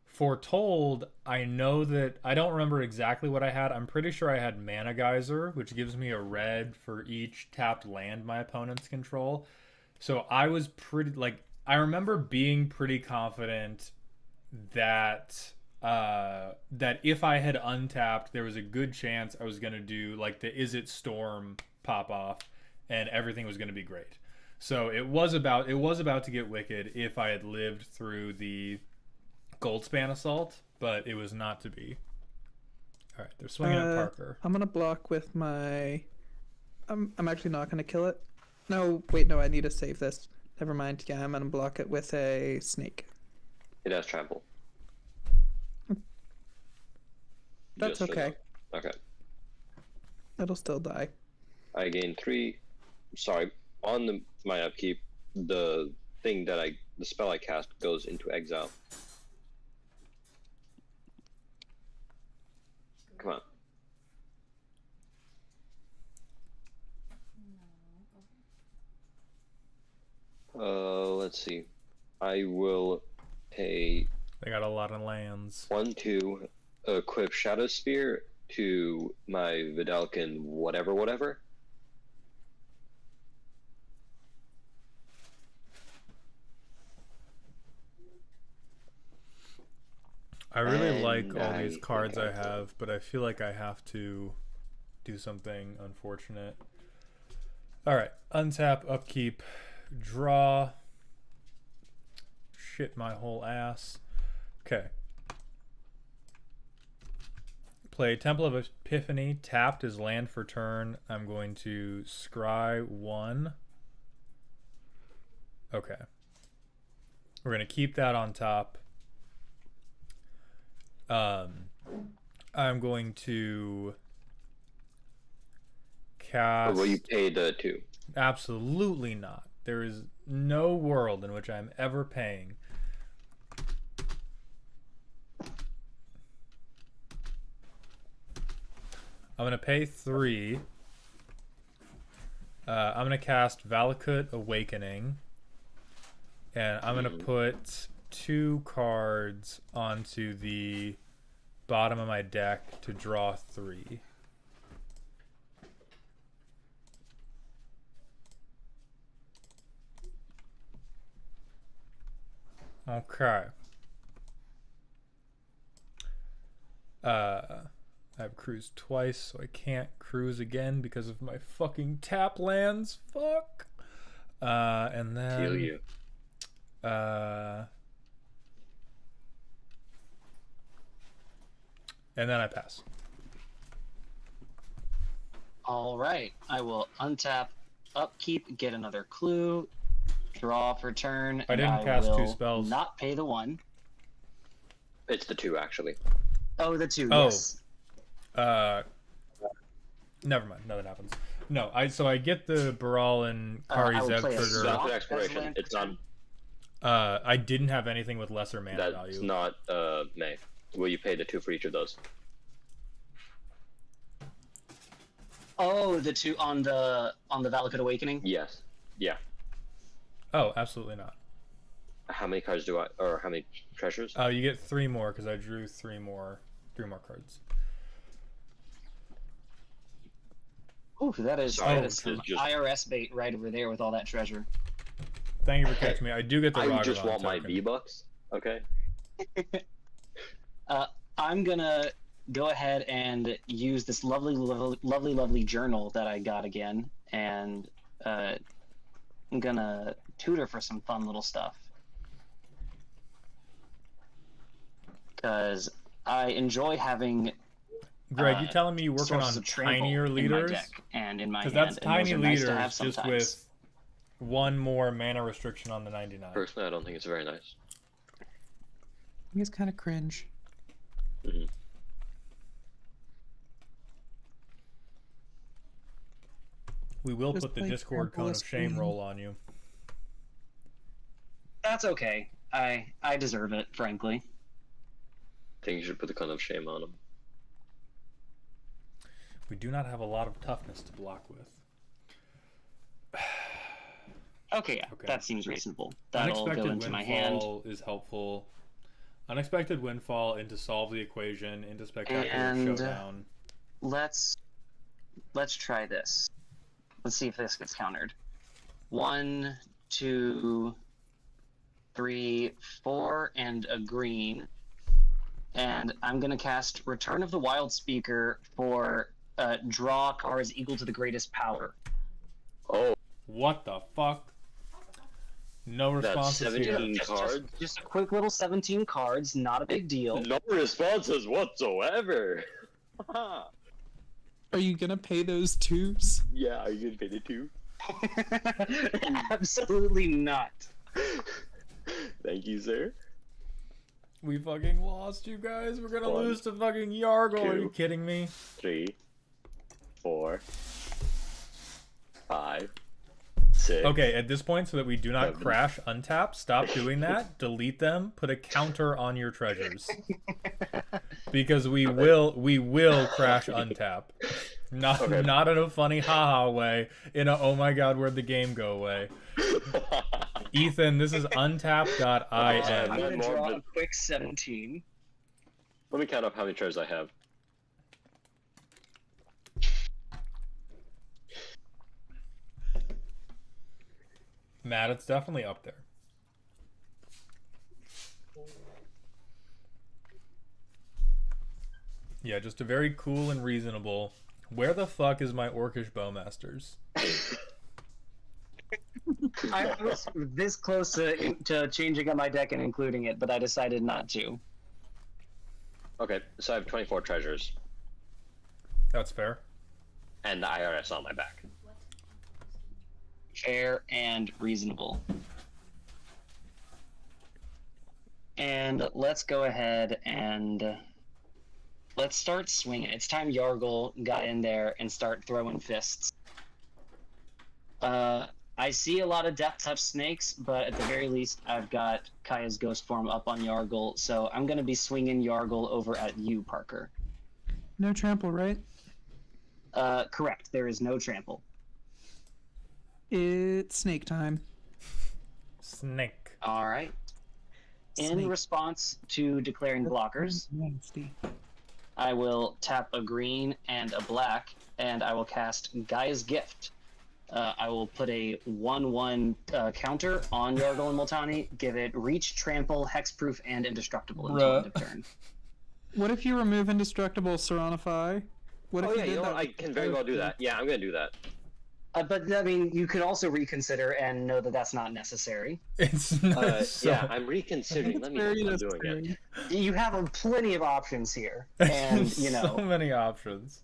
Foretold, I know that I don't remember exactly what I had. I'm pretty sure I had Mana Geyser, which gives me a red for each tapped land my opponents control. So I was pretty I remember being pretty confident that that if I had untapped, there was a good chance I was gonna do like the Is It Storm pop off, and everything was gonna be great. So it was about to get wicked if I had lived through the Goldspan assault, but it was not to be. All right, they're swinging at Parker. I'm gonna block with my. I'm actually not gonna kill it. No, wait, no, I need to save this. Never mind. Yeah, I'm gonna block it with a snake. It has trample. That's Just for okay. that. Okay. It'll still die. I gain 3. Sorry, on my upkeep, the spell I cast goes into exile. Come on. Let's see. I will pay They got a lot of lands. 1, 2, equip Shadow Spear to my Vidalcan whatever. I really And like all I these think cards I I will. have, but I feel like I have to do something unfortunate. All right, untap, upkeep, draw. Shit my whole ass. Okay. Play Temple of Epiphany, tapped as land for turn. I'm going to scry 1. Okay. We're going to keep that on top. I'm going to Or cast. will you pay the 2? Absolutely not. There is no world in which I'm ever paying. I'm going to pay 3. I'm going to cast Valakut Awakening. And I'm going to put 2 cards onto the bottom of my deck to draw 3. Okay. I've cruised twice, so I can't cruise again because of my fucking tap lands. Fuck. And then Feel you. and then I pass. All right, I will untap, upkeep, get another clue, draw for turn. I and didn't cast 2 will spells. Not pay the 1. It's the 2 actually. Oh, the 2. Oh. Yes. Never mind. Nothing happens. No, I get the Baral and Kari I will Zev play a trigger. Not swap an as expiration. land It's for not. I didn't have anything with lesser mana That's value. not May. Will you pay the 2 for each of those? Oh, the 2 on the Valakut Awakening. Yes. Yeah. Oh, absolutely not. How many cards do I, or how many treasures? You get 3 more because I drew 3 more cards. Ooh, that is Sorry, some just- IRS bait right over there with all that treasure. Thank you for catching me. I do get the I just Ragavan want my token. V-Bucks. Okay. I'm gonna go ahead and use this lovely journal that I got again, and I'm gonna tutor for some fun little stuff. Because I enjoy having. Greg, you telling me you're working on sources of trample tinier in my leaders? deck and in my hand, Because that's and those tiny are nice leaders to have just sometimes. with one more mana restriction on the 99. Personally, I don't think it's very nice. I think it's kind of cringe. Mhm. We will Just put the play Discord trample cone the of shame screen. roll on you. That's okay. I deserve it, frankly. I think you should put the cone of shame on him. We do not have a lot of toughness to block with. Okay, yeah, Okay. that seems reasonable. That'll go into my hand. Windfall is helpful. Unexpected Windfall into Solve the Equation, into Spectacular And, Showdown. Let's try this. Let's see if this gets countered. 1, 2, 3, 4, and a green. And I'm gonna cast Return of the Wild Speaker for draw cards equal to the greatest power. Oh, What the fuck? No that's responses 17 here. cards. Just a quick little 17 cards, not a big deal. No responses whatsoever. Are you gonna pay those twos? Yeah, are you gonna pay the 2? Absolutely not. Thank you, sir. We fucking lost, you guys. We're gonna 1, lose to fucking Yargle. Are you 2. kidding me? 3, 4, 5, 6. Okay, at this point, so that we do not 7. crash untap, stop doing that. Delete them. Put a counter on your treasures. Because we will crash untap. Not Okay. not in a funny haha way, in a oh my god, where'd the game go way. Ethan, this is untap.in. I'm One gonna more, draw but- a quick 17. Let me count up how many treasures I have. Matt, it's definitely up there. Yeah, just a very cool and reasonable. Where the fuck is my Orcish Bowmasters? I was this close to changing up my deck and including it, but I decided not to. Okay, so I have 24 treasures That's fair. and the IRS on my back. Fair and reasonable. And let's go ahead and let's start swinging. It's time Yargle got in there and start throwing fists. I see a lot of Death Touch snakes, but at the very least, I've got Kaya's Ghost Form up on Yargle, so I'm going to be swinging Yargle over at you, Parker. No trample, right? Correct. There is no trample. It's snake time. Snake. All right. In Snake. response to declaring blockers, Nasty. I will tap a green and a black, and I will cast Gaia's Gift. I will put a 1/1 counter on Yargle and Multani, give it Reach, Trample, Hexproof, and Indestructible until Bruh. end of turn. What if you remove indestructible Serenify? What if Oh you yeah, did you know that what? I with can very well do that. Yeah, I'm gonna do that. But, I mean, you could also reconsider and know that that's not necessary. It's not so... Yeah, I'm I reconsidering. think Let it's me know very if I'm doing it. necessary. You have plenty of options here, and, you so know... many options.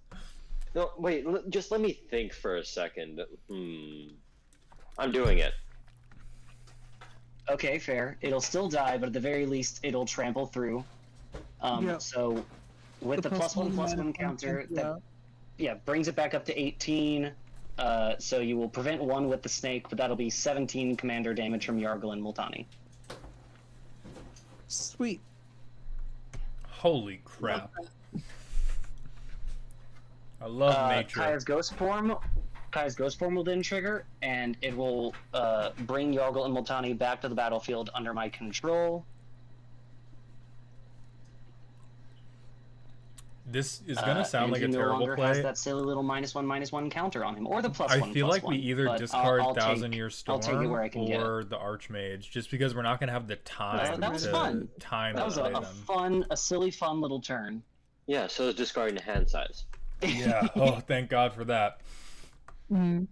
No, wait. Just let me think for a second. I'm doing it. Okay, fair. It'll still die, but at the very least, it'll trample through. Yeah. So, with the +1/+1 counter, that brings it back up to 18. So you will prevent 1 with the snake, but that'll be 17 commander damage from Yargle and Multani. Sweet. Holy crap. I love nature. Kaya's Ghost Form will then trigger, and it will bring Yargle and Multani back to the battlefield under my control. This is gonna sound and like he a no terrible longer has play. that silly little -1/-1 counter on him, or the +1/+1. I feel like we either but discard I'll Thousand take- Year I'll take it Storm where I can get it. or the Archmage, just because we're not gonna have the time That was to fun. time That to was play a them. silly, fun little turn. Yeah, so it's discarding the hand size. Yeah. Oh, thank God for that. Mm.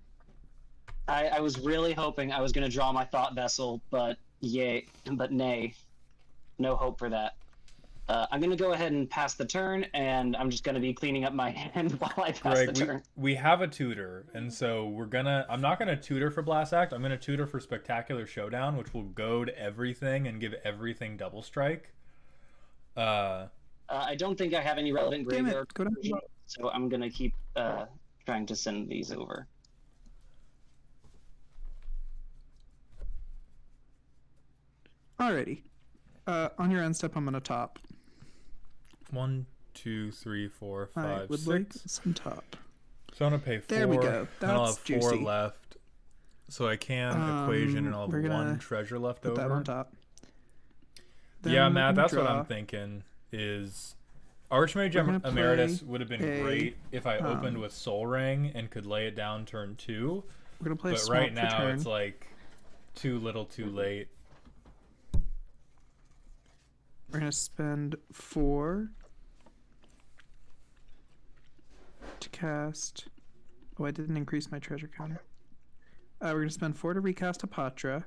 I was really hoping I was going to draw my thought vessel, but nay, no hope for that. I'm going to go ahead and pass the turn, and I'm just going to be cleaning up my hand while I pass the Greg, turn. we have a tutor, and so I'm not gonna tutor for Blast Act. I'm gonna tutor for Spectacular Showdown, which will goad everything and give everything double strike. I don't think I have any relevant Damn it, graveyard, go down. so I'm going to keep trying to send these over. Alrighty. On your end step, I'm gonna top. 1, 2, 3, 4, I 5, would like 6. some top. So I'm gonna pay 4. There we go. Then I'll That's have 4 juicy. left. So I can equation, and I'll we're have gonna 1 treasure left Put over. that on top. Then Yeah, we're Matt, gonna that's what draw. I'm thinking. Is Archmage We're gonna Emeritus play would have been a, great if I opened with Soul Ring and could lay it down turn 2. We're gonna play But swamp right for now turn. it's like too little, too late. We're gonna spend 4 to cast. Oh, I didn't increase my treasure counter. We're gonna spend 4 to recast Apatra.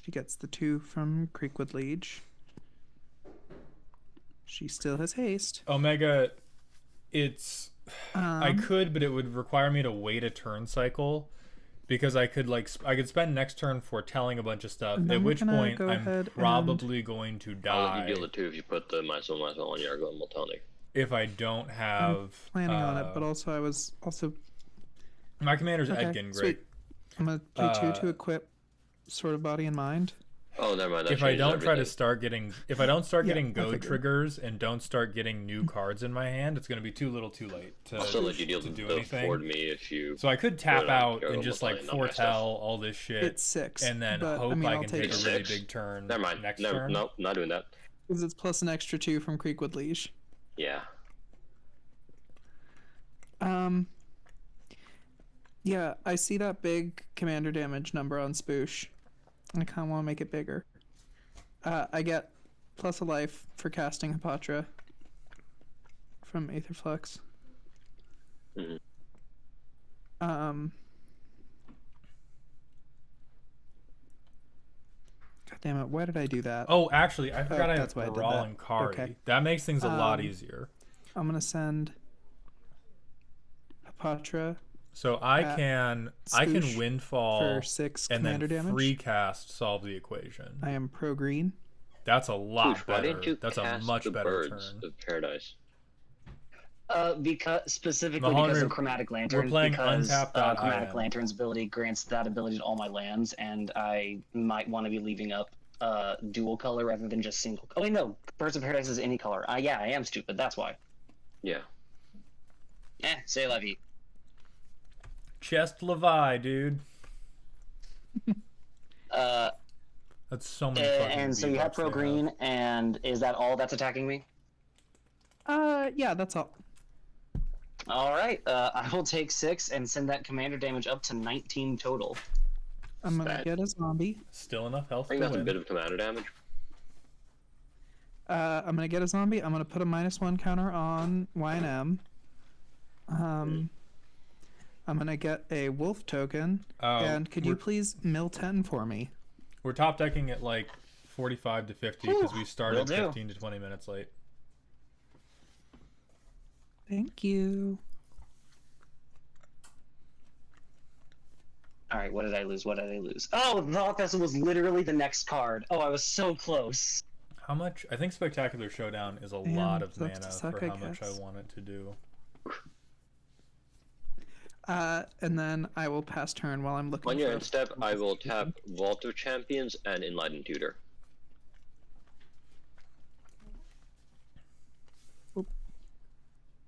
She gets the 2 from Creekwood Liege. She still has haste. Omega, it's I Um, could, but it would require me to wait a turn cycle because I could I could spend next turn foretelling a bunch of stuff. And then At we're which gonna point go I'm ahead probably going to I'll let die you deal the 2 if you put the -1/-1 on Yargo and Multani. if I don't have. planning on it, but also I was also My commander's okay. Edgin, Greg. Sweet. I'm gonna play 2 to equip Sword of Body and Mind. Oh, never mind. That If I changes don't try to everything. start getting, if I don't start Yeah, getting I go figured. triggers and don't start getting new cards in my hand, it's going to be too little, too late to, I'll still let you deal to do the anything. Ford me if you. So I could tap Put it on out Yargo and just Multani, like not my stuff. foretell all this shit, It's 6, and then but hope I mean, I I'll can take take a it really 6. big turn. Never mind. Next Never, turn. Nope, not doing that. because it's plus an extra 2 from Creekwood Liege. Yeah. Yeah, I see that big commander damage number on Spoosh. I kind of want to make it bigger. I get plus a life for casting Hapatra from Aetherflux. Mhm. God damn it! Why did I do that? Oh, actually, I forgot I have that's why I did Baral that. and Kari. Okay. That makes things a lot Um, easier. I'm gonna send Hapatra So I at can Spoosh windfall for 6 and then commander damage. free cast solve the equation. I am pro green. That's a lot Pooch, why better. didn't you That's a cast much the better birds turn. of paradise? Because specifically Mahonry, because of Chromatic Lantern, playing because untap.in. Chromatic Lantern's ability grants that ability to all my lands, and I might want to be leaving up dual color rather than just single. Oh wait, no, Birds of Paradise is any color. Yeah, I am stupid. That's why. Yeah. C'est la vie. Chest Levi, dude. Uh, That's so many fucking and so you have V-Bucks pro they green, and is that all that's attacking me? Yeah, that's all. All right, I will take 6 and send that commander damage up to 19 total. I'm gonna Bad. get a zombie. Still enough health I think to that's a win. bit of commander damage. I'm gonna get a zombie. I'm gonna put a -1 counter on Y&M. I'm gonna get a wolf token. And could you please mill 10 for me? We're top decking at like 45 to 50 because we started will do. 15 to 20 minutes late. Thank you. All right, what did I lose? What did I lose? Oh, the Thought Vessel was literally the next card. Oh, I was so close. How much? I think Spectacular Showdown is a Damn, lot of that's mana to suck, for I how much I guess. want it to do. And then I will pass turn while I'm looking On for your a- end step, I will tap Vault of Champions and Enlightened Tutor.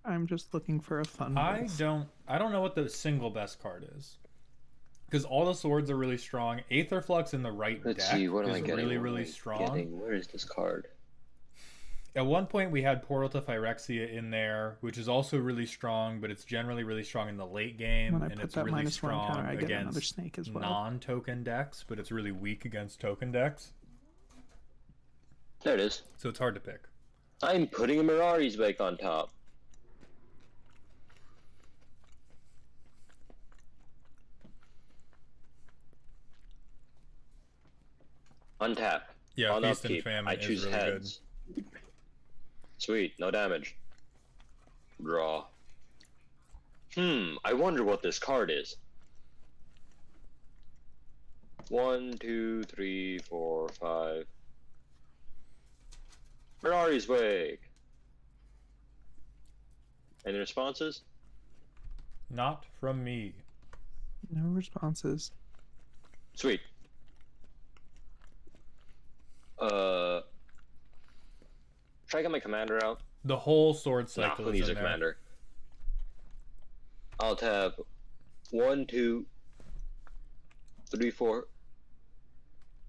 I'm just looking for a fun I wolf. don't know what the single best card is. Because all the swords are really strong. Aetherflux in the right Let's deck see, what am I is getting? really, What am really I strong. getting? Where is this card? At one point, we had Portal to Phyrexia in there, which is also really strong, but it's generally really strong in the late game, When I and put it's that really -1 strong counter, I get another against snake as well. non-token decks, but it's really weak against token decks. There it is. So it's hard to pick. I'm putting a Mirari's Wake on top. Untap. Yeah, On Feast and upkeep. Famine I is choose really heads. Sweet, no damage. Draw. I wonder what this card is. 1, 2, 3, 4, 5. Mirari's Wake. Any responses? Not from me. No responses. Sweet. Should I get my commander out? The whole sword Nah, cycle who is needs a in there. commander? I'll tap 1, 2, 3, 4,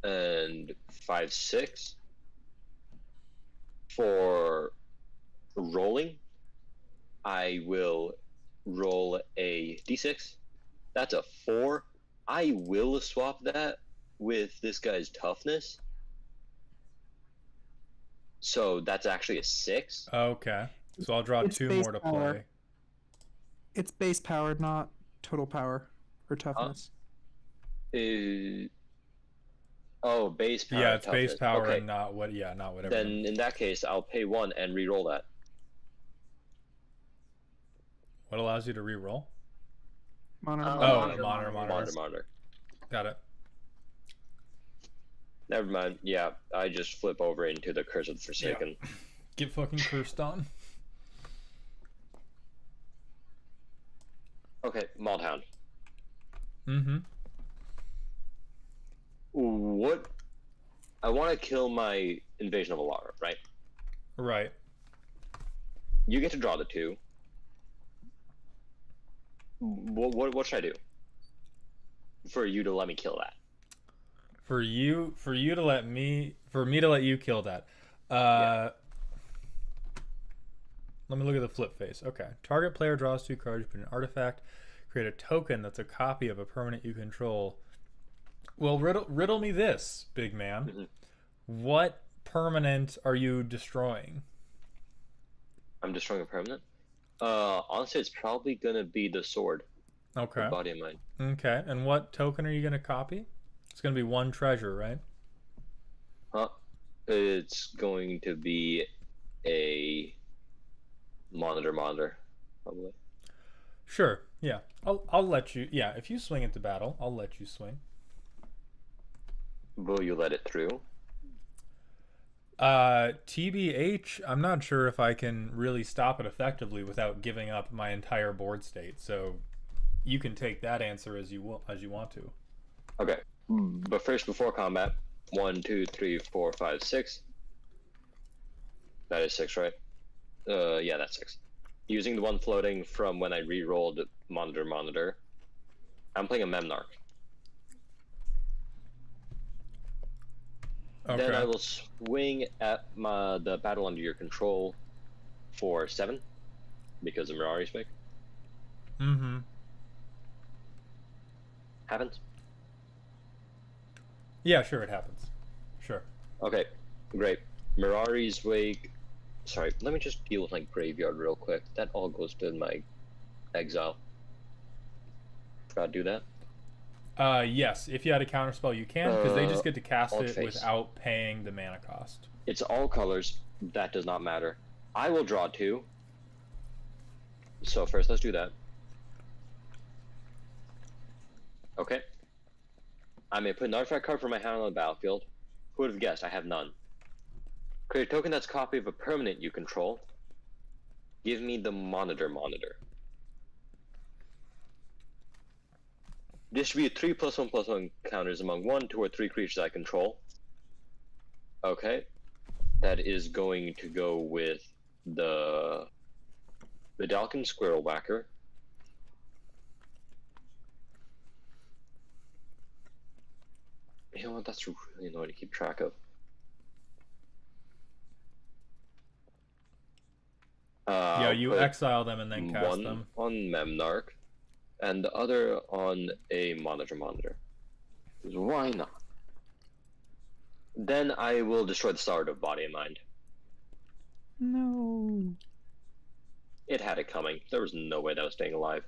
and 5, 6 for rolling. I will roll a d6. That's a 4. I will swap that with this guy's toughness. So that's actually a 6. Okay. So I'll draw It's 2 base more to power. play. It's base power, not total power or toughness. Oh, base power. Yeah, it's base toughness. power Okay. and not what. Yeah, not whatever. Then in that case, I'll pay 1 and re-roll that. What allows you to re-roll? Monitor. Oh, monitor. Monitor. Got it. Never mind. Yeah, I just flip over into the Curse of the Forsaken. Get fucking cursed on. Okay, Maulhound. Mm-hmm. What? I want to kill my Invasion of Alara, right? Right. You get to draw the 2. What should I do for you to let me kill that? For me to let you kill that. Yeah. Let me look at the flip face. Okay. Target player draws 2 cards, put an artifact, create a token that's a copy of a permanent you control. Well, riddle me this, big man. Mm-hmm. What permanent are you destroying? I'm destroying a permanent. Honestly, it's probably gonna be the sword. Okay. The body of mine. Okay. And what token are you gonna copy? It's gonna be 1 treasure, right? Huh? It's going to be a monitor, probably. Sure. Yeah. I'll let you. Yeah. If you swing into battle, I'll let you swing. Will you let it through? TBH, I'm not sure if I can really stop it effectively without giving up my entire board state. So you can take that answer as you want to. Okay. But first, before combat, 1, 2, 3, 4, 5, 6. That is 6, right? Yeah, that's 6. Using the one floating from when I re-rolled monitor. I'm playing a Memnarch. Okay. Then I will swing at the battle under your control for 7 because of Mirari's Wake. Mm-hmm. Happens? Yeah, sure, it happens. Sure. Okay, great. Mirari's Wake. Sorry, let me just deal with my graveyard real quick. That all goes to my exile. Forgot to do that. Yes, if you had a counterspell, you can, because they just get to cast alt it face. without paying the mana cost. It's all colors. That does not matter. I will draw 2. So first, let's do that. Okay. I may put an artifact card from my hand on the battlefield. Who would have guessed? I have none. Create a token that's a copy of a permanent you control. Give me the monitor. Distribute 3+1/+1 counters among 1, 2, or 3 creatures I control. Okay. That is going to go with the Dalkin Squirrel Whacker. You know what? That's really annoying to keep track of. Yeah, you put exile them and then cast one them. on Memnarch, and the other on a monitor. 'Cause why not? Then I will destroy the Star of Body and Mind. No. It had it coming. There was no way that was staying alive.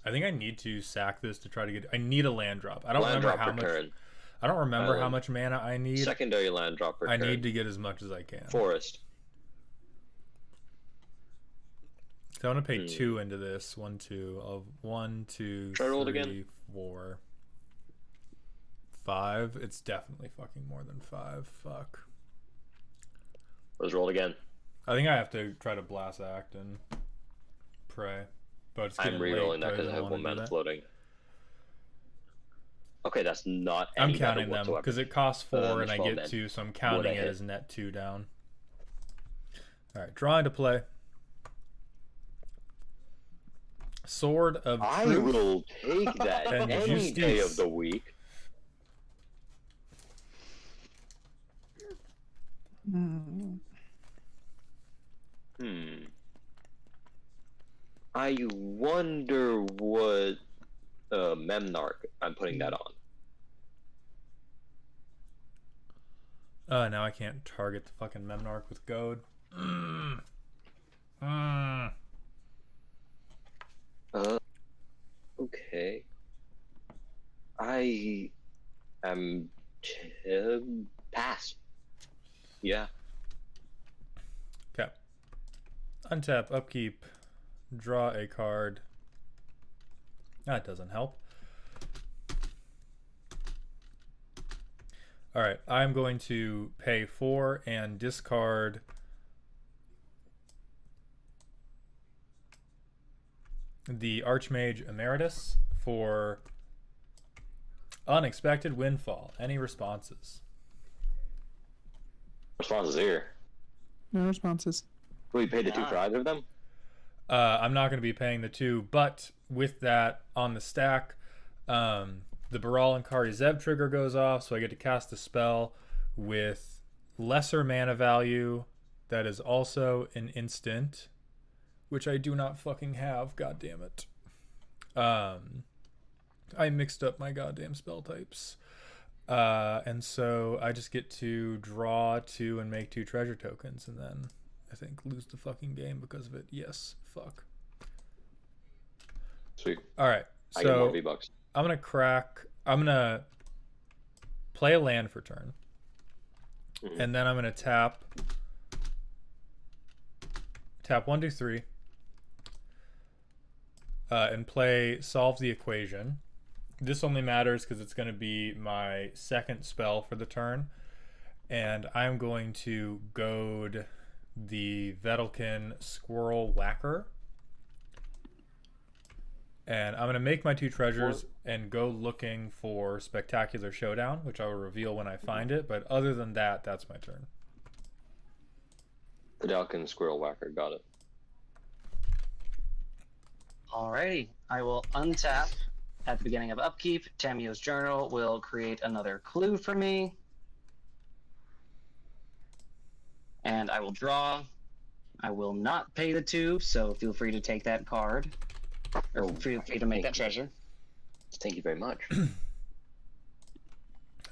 I think I need to sack this to try to get. I need a land drop. I don't Land remember drop how much. return. I don't remember how much mana I need. Secondary land drop I return. need to get as much as I can. Forest. So I'm gonna pay 2 into this. 1, 2 of 1, 2, Try to roll it 3, again. 4, 5. It's definitely fucking more than 5. Fuck. Let's roll it again. I think I have to try to blast act and pray. But it's getting I'm rerolling late, that so I because I don't have wanna one do mana that. floating. Okay, that's not I'm any better counting them whatsoever. because it costs 4 and I well get then, 2, so I'm counting I it hit? as net 2 down. Alright, drawing to play. Sword of I Truth. will take that And any day justice. of the week. Hmm. I wonder what Memnarch I'm putting that on. Now I can't target the fucking Memnarch with goad. Okay. I am pass. Yeah. Okay. Untap, upkeep, draw a card. That doesn't help. Alright, I'm going to pay 4 and discard the Archmage Emeritus for Unexpected Windfall. Any responses? Response is here. No responses. Will you pay the 2 for either of them? I'm not going to be paying the 2, but with that on the stack, the Baral and Kari Zeb trigger goes off, so I get to cast a spell with lesser mana value that is also an instant, which I do not fucking have, god damn it. I mixed up my goddamn spell types. And so I just get to draw 2 and make 2 treasure tokens, and then I think lose the fucking game because of it. Yes, fuck. Sweet. Alright, I get more so V-Bucks. I'm gonna play a land for turn. And then I'm gonna tap 1, 2, 3. And play Solve the Equation. This only matters because it's going to be my second spell for the turn. And I'm going to goad the Vedalken Squirrel Whacker. And I'm going to make my 2 treasures and go looking for Spectacular Showdown, which I will reveal when I find it. But other than that, that's my turn. The Dalkin Squirrel Whacker, got it. Alrighty, I will untap at the beginning of upkeep. Tamio's Journal will create another clue for me. And I will draw. I will not pay the 2, so feel free to take that card. Or feel free to make that treasure. Thank you very much.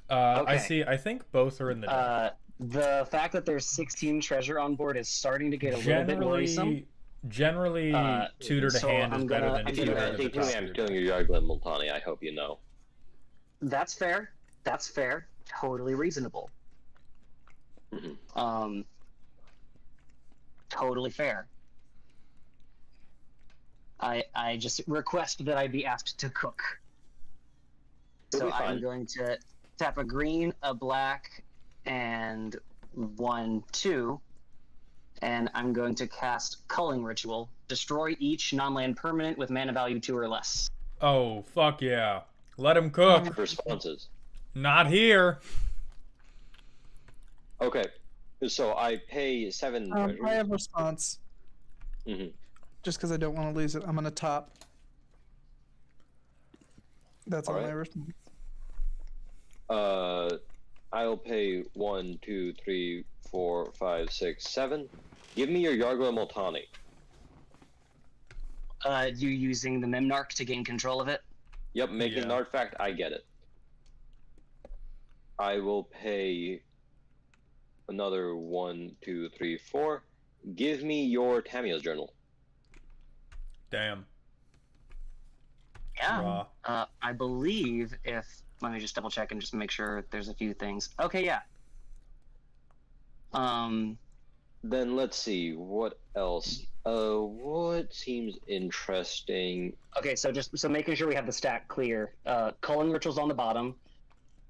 I think both are in the deck. The fact that there's 16 treasure on board is starting to get a little bit worrisome. Generally, tutor to so hand is I'm better gonna- than I'm tutor gonna- to Technically, top I'm your killing deck. your Yarglen Multani, I hope you know. That's fair. That's fair. Totally reasonable. Totally fair. I just request that I be asked to cook. It'll So be I'm fine. going to tap a green, a black, and 1, 2. And I'm going to cast Culling Ritual. Destroy each non-land permanent with mana value 2 or less. Oh, fuck yeah. Let him cook. Responses. Not here. Okay, so I pay 7 treasures. I have response. Mhm. Just because I don't want to lose it, I'm gonna top. That's all my Alright. response. I'll pay 1, 2, 3, 4, 5, 6, 7. Give me your Yarglen Multani. You using the Memnarch to gain control of it? Yep, make it an Yeah. artifact, I get it. I will pay another 1, 2, 3, 4. Give me your Tamiya's journal. Damn. Yeah. Raw. I believe if let me just double check and just make sure there's a few things. Okay, yeah. Then let's see what else. What seems interesting? Okay, so making sure we have the stack clear. Culling rituals on the bottom.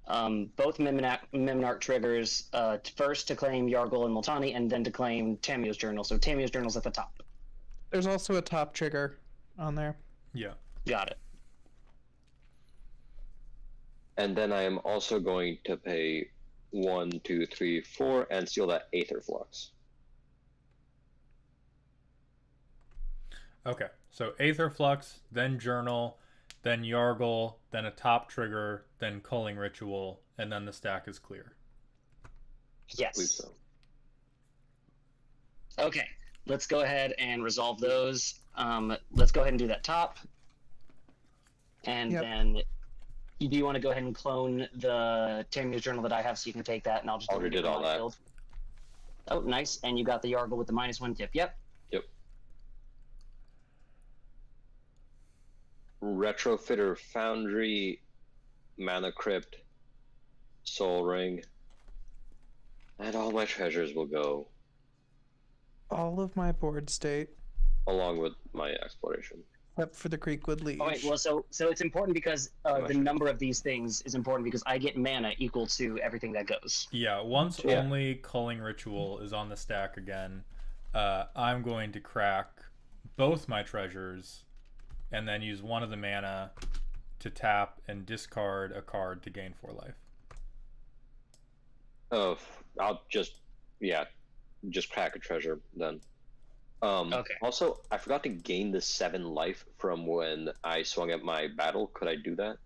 Both Memnarch triggers. First to claim Yargle and Multani, and then to claim Tamiya's journal. So Tamiya's journal's at the top. There's also a top trigger on there. Yeah. Got it. And then I am also going to pay 1, 2, 3, 4, and steal that Aether Flux. Okay. So Aether Flux, then Journal, then Yargle, then a top trigger, then Culling Ritual, and then the stack is clear. I believe Yes. so. Okay, let's go ahead and resolve those. Let's go ahead and do that top. And Yep. then do you want to go ahead and clone the Tamiya's journal that I have so you can take that and I'll just Already delete it did from all my that. build. Oh, nice. And you got the Yargle with the -1 tip. Yep. Yep. Retrofitter Foundry, Mana Crypt, Soul Ring, and all my treasures will go All of my board state, along with my exploration. except for the Creekwood Liege. Oh, wait, well, so it's important because the number of these things is important because I get mana equal to everything that goes. Yeah, once Yeah. only Culling Ritual is on the stack again, I'm going to crack both my treasures and then use one of the mana to tap and discard a card to gain 4 life. Oh, I'll just crack a treasure then. Okay. Also, I forgot to gain the 7 life from when I swung at my battle. Could I do that?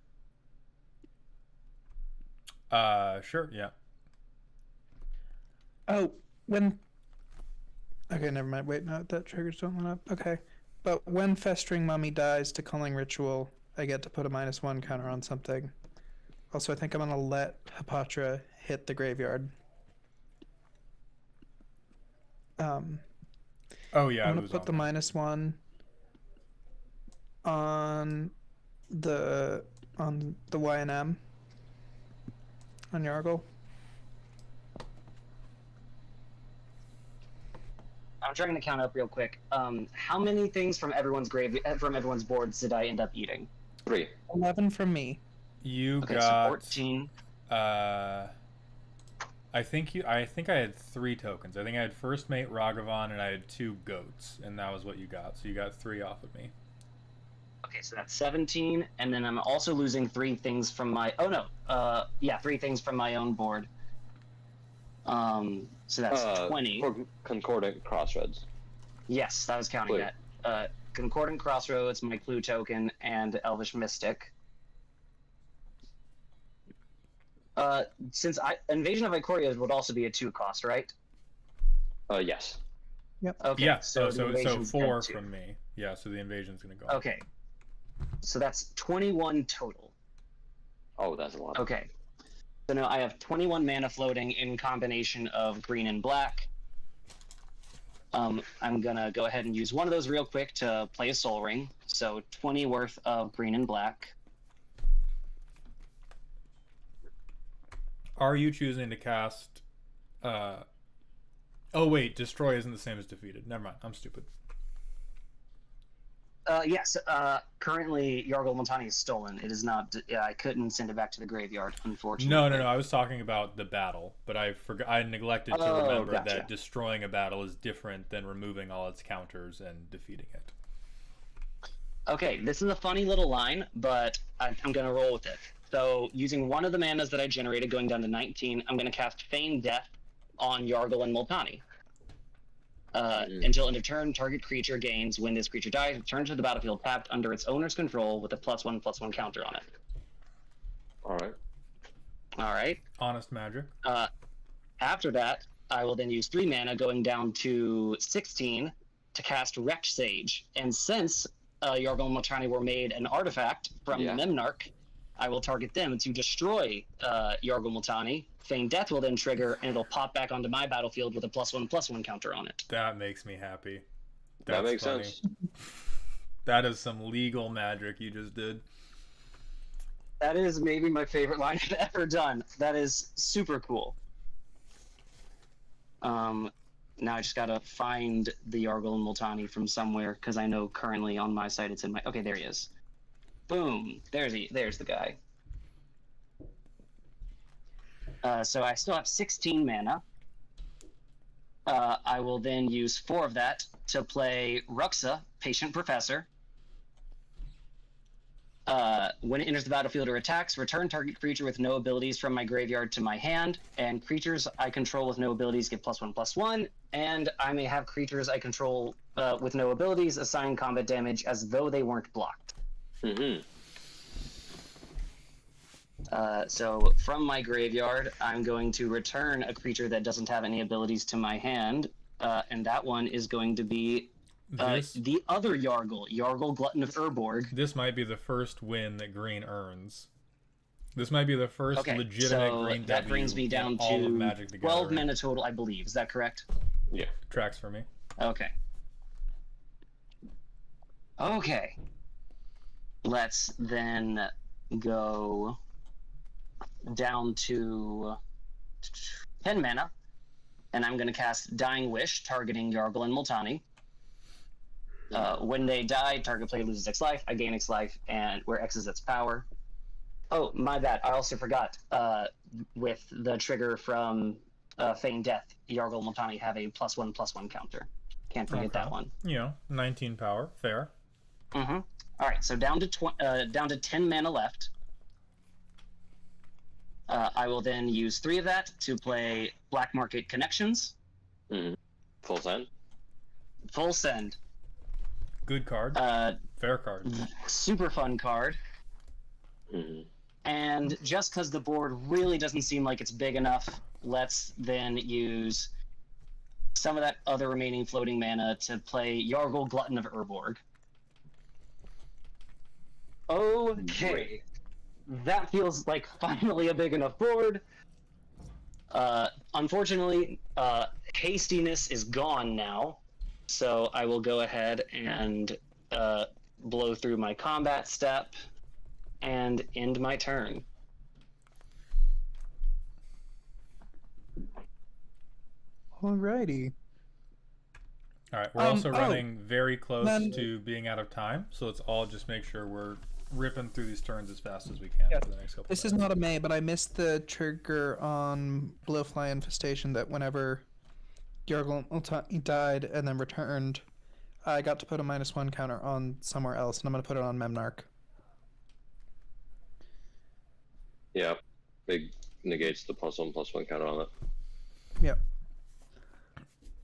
Sure, yeah. Oh, when. Okay, never mind. Wait, no, that triggers don't line up. Okay. But when Festering Mummy dies to Culling Ritual, I get to put a -1 counter on something. Also, I think I'm going to let Hapatra hit the graveyard. Oh yeah, I'm it going was to put the on. -1 on the YNM on Yargle. I'm trying to count up real quick. How many things from everyone's boards did I end up eating? 3. 11 from me. You Okay, so got 14. I think I had 3 tokens. I think I had First Mate Ragavan and I had 2 goats, and that was what you got. So you got 3 off of me. Okay, so that's 17, and then I'm also losing 3 things from my. 3 things from my own board. So that's 20. For Concordant Crossroads. Yes, that was counting Clue. that. Concordant Crossroads, my clue token, and Elvish Mystic. Since Invasion of Ikoria would also be a 2 cost, right? Yes. Okay. Yeah, so so the invasion's 4 dead too. from me. Yeah, so the invasion's gonna go. Okay. So that's 21 total. Oh, that's a lot. Okay. So now I have 21 mana floating in combination of green and black. I'm gonna go ahead and use one of those real quick to play a Soul Ring. So 20 worth of green and black. Are you choosing to cast oh wait, destroy isn't the same as defeated. Never mind, I'm stupid. Yes, currently Yargle Montani is stolen. It is not. I couldn't send it back to the graveyard, unfortunately. No, I was talking about the battle, but I neglected to Oh, remember gotcha. that destroying a battle is different than removing all its counters and defeating it. Okay, this is a funny little line, but I'm going to roll with it. So, using one of the manas that I generated, going down to 19, I'm going to cast Feign Death on Yargle and Multani. Until end of turn, target creature gains. When this creature dies, return to the battlefield tapped under its owner's control with a +1/+1 counter on it. Alright. All right. Honest magic. After that, I will then use 3 mana, going down to 16, to cast Wretch Sage. And since Yargle and Multani were made an artifact from Yeah. the Memnarch, I will target them to destroy Yargle Multani. Feign Death will then trigger, and it'll pop back onto my battlefield with a +1/+1 counter on it. That makes me happy. That That's makes funny. sense. That is some legal magic you just did. That is maybe my favorite line I've ever done. That is super cool. Now I just gotta find the Yargle and Multani from somewhere, because I know currently on my side it's in my... Okay, there he is. Boom. There's the guy. So I still have 16 mana. I will then use 4 of that to play Ruxa, Patient Professor. When it enters the battlefield or attacks, return target creature with no abilities from my graveyard to my hand, and creatures I control with no abilities get +1/+1, and I may have creatures I control with no abilities assign combat damage as though they weren't blocked. Mm-hmm. So from my graveyard, I'm going to return a creature that doesn't have any abilities to my hand, and that one is going to be the other Yargle Glutton of Urborg. This might be the first win that green earns. This might be the first Okay, legitimate so green that brings me down in all of to Magic the 12 Gathering. mana total, I believe. Is that correct? Yeah. Tracks for me. Okay. Okay. Let's then go down to 10 mana, and I'm going to cast Dying Wish, targeting Yargle and Multani. When they die, target player loses X life, I gain X life, and where X is its power. Oh, my bad. I also forgot, with the trigger from Feign Death, Yargle and Multani have a +1/+1 counter. Can't forget that one. 19 power. Fair. Mm-hmm. All right, so down to 10 mana left. I will then use 3 of that to play Black Market Connections. Mm-hmm. Full send. Full send. Good card. Fair card. Super fun card. Mm-hmm. And just because the board really doesn't seem like it's big enough, let's then use some of that other remaining floating mana to play Yargle Glutton of Urborg. Okay. That feels like finally a big enough board. Unfortunately, hastiness is gone now, so I will go ahead and blow through my combat step and end my turn. Alrighty. All right. We're also oh, running very close then- to being out of time, so let's all just make sure we're ripping through these turns as fast as we can Yeah. for the next couple. This is not a May, but I missed the trigger on Blowfly Infestation that whenever Yargle died and then returned, I got to put a -1 counter on somewhere else, and I'm going to put it on Memnarch. Yeah. It negates the +1/+1 counter on it. Yep.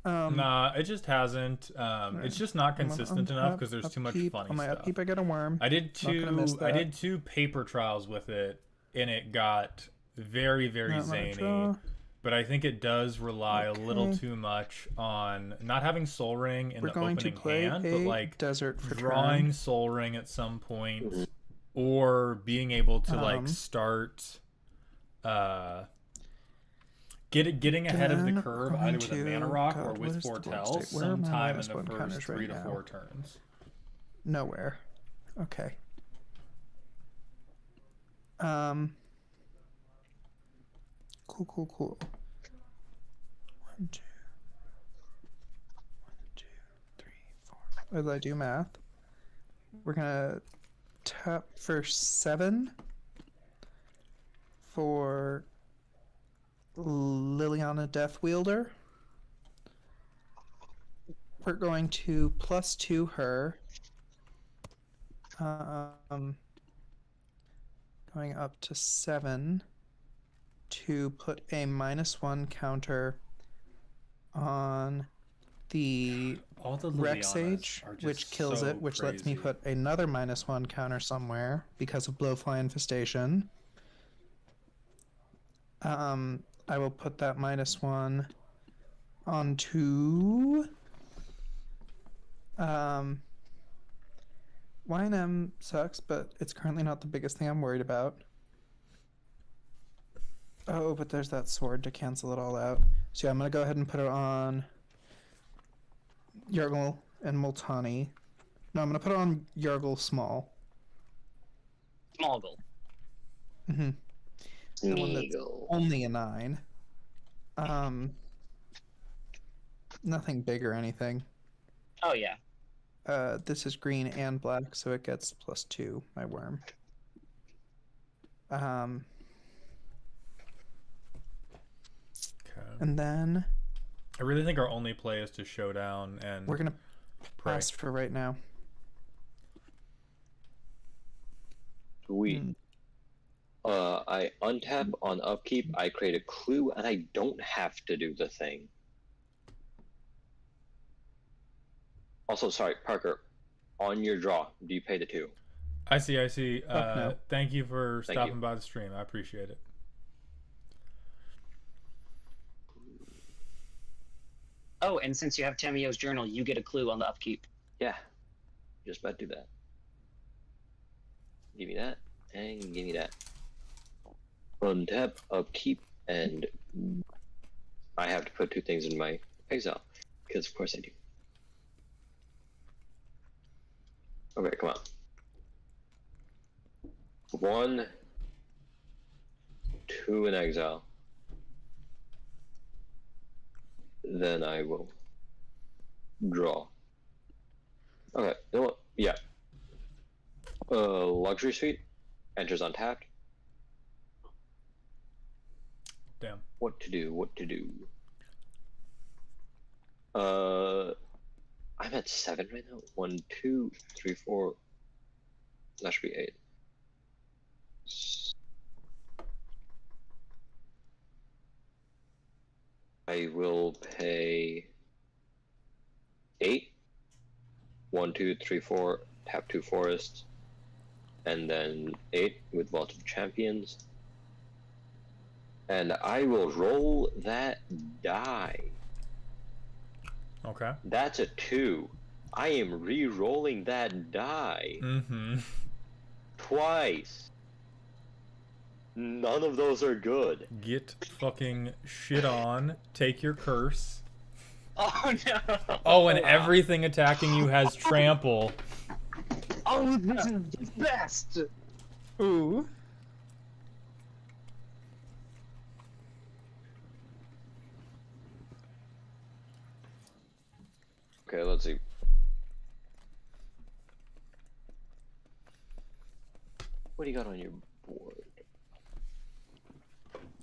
Nah, it just hasn't. It's just not consistent enough because there's too much upkeep. funny On my stuff. upkeep, I get a worm. I did Not gonna miss two. I that. did 2 paper trials with it, and it got very, very Not much zany. draw. But I think it does rely a little Okay. too much on not having Soul Ring in We're the going to opening play hand, a but like desert for drawing turn. Soul Ring at some point, or being able to like Um, start, getting ahead of the Then curve going either with a to- Mana Rock or God, what with is the block Foretell state? Where are my sometime in the -1 first counters 3 right to now? 4 turns. Nowhere. Okay. Cool. 1, 2, 3, 4. As I do math, we're gonna tap for 7 for Liliana Deathwielder. We're going to +2 her. Going up to 7 to put a -1 counter on the All the Rex Lilianas Sage, are just which kills so it, which lets me crazy. put another -1 counter somewhere because of Blowfly Infestation. I will put that -1 onto Y&M sucks, but it's currently not the biggest thing I'm worried about. Oh, but there's that sword to cancel it all out. So yeah, I'm gonna go ahead and put it on Yargle and Multani. No, I'm gonna put it on Yargle small. Small goal. Mm-hmm. The one that's Smeagol. only a 9. Nothing big or anything. Oh yeah. This is green and black, so it gets +2, my worm. Okay. And then I really think our only play is to Showdown and we're gonna pray. pass for right now. Sweet. I untap on upkeep, I create a clue, and I don't have to do the thing. Also, sorry, Parker, on your draw, do you pay the 2? I see. no. Thank you for Thank stopping you. by the stream. I appreciate it. Oh, and since you have Tamio's journal, you get a clue on the upkeep. Yeah, just about to do that. Give me that, and give me that. Untap, upkeep, and I have to put 2 things in my exile, because of course I do. Okay, come on. 1, 2 in exile. Then I will draw. Okay, you know what? Yeah. Luxury Suite enters untapped. Damn. What to do? What to do? I'm at 7 right now. 1, 2, 3, 4. That should be 8. I will pay 8. 1, 2, 3, 4. Tap 2 forests, and then 8 with Vault of Champions. And I will roll that die. Okay. That's a 2. I am re-rolling that die Mm-hmm. twice. None of those are good. Get fucking shit on. Take your curse. Oh no! Oh, and everything attacking you has trample. Oh, this is the best! Ooh. Okay, let's see. What do you got on your board?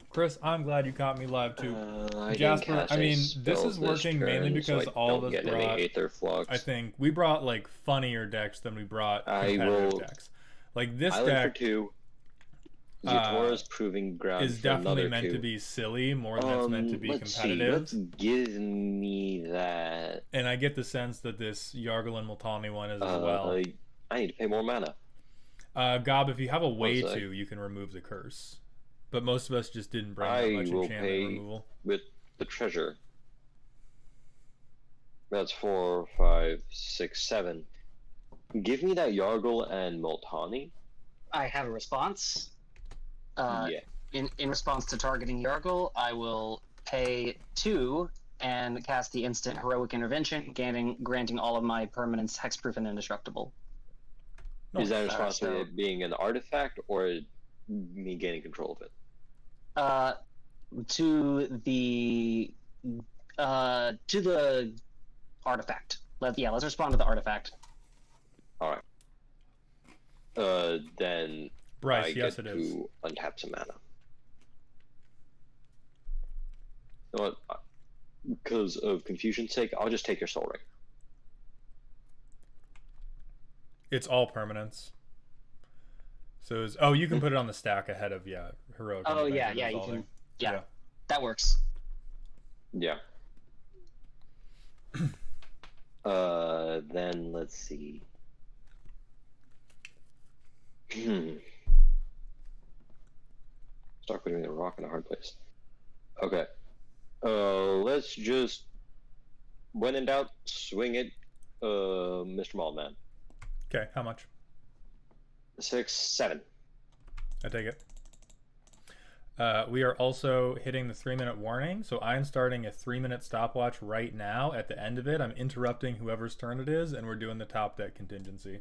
Chris, I'm glad you caught me live too. I Jasper, didn't cast I any mean, this spells is working mainly turn, so because I all of don't us get any brought, Aether Flux. I think, we brought like funnier decks than we brought I competitive will- decks. Like this Island for deck 2. Zatora's Proving Ground is for definitely another meant 2. to be silly more than it's meant to be let's competitive. See, let's give me that. And I get the sense that this Yargle and Multani one is as well. I need to pay more mana. Gob, if you have a way sec. to, you can remove the curse. But most of us just didn't bring that I much will enchantment pay removal. with the treasure. That's 4, 5, 6, 7. Give me that Yargle and Multani. I have a response. Yeah. In response to targeting Yargle, I will pay 2 and cast the instant Heroic Intervention, granting all of my permanents hexproof and indestructible. Is that in response to so- it being an artifact or me gaining control of it? To the artifact. Let's respond to the artifact. Alright. Then Bryce, I yes get it is. to untap some mana. You know what? Because of confusion's sake, I'll just take your Soul Ring. It's all permanents. So it's, oh, you can put it on the stack ahead of heroic. Oh yeah, Intervention you resolving. can. Yeah, that works. Yeah. Then let's see. Start putting a rock in a hard place. Okay. Let's just, when in doubt, swing it, Mr. Maldman. Okay, how much? 6, 7. I take it. We are also hitting the 3-minute warning, so I'm starting a 3-minute stopwatch right now. At the end of it, I'm interrupting whoever's turn it is, and we're doing the top deck contingency.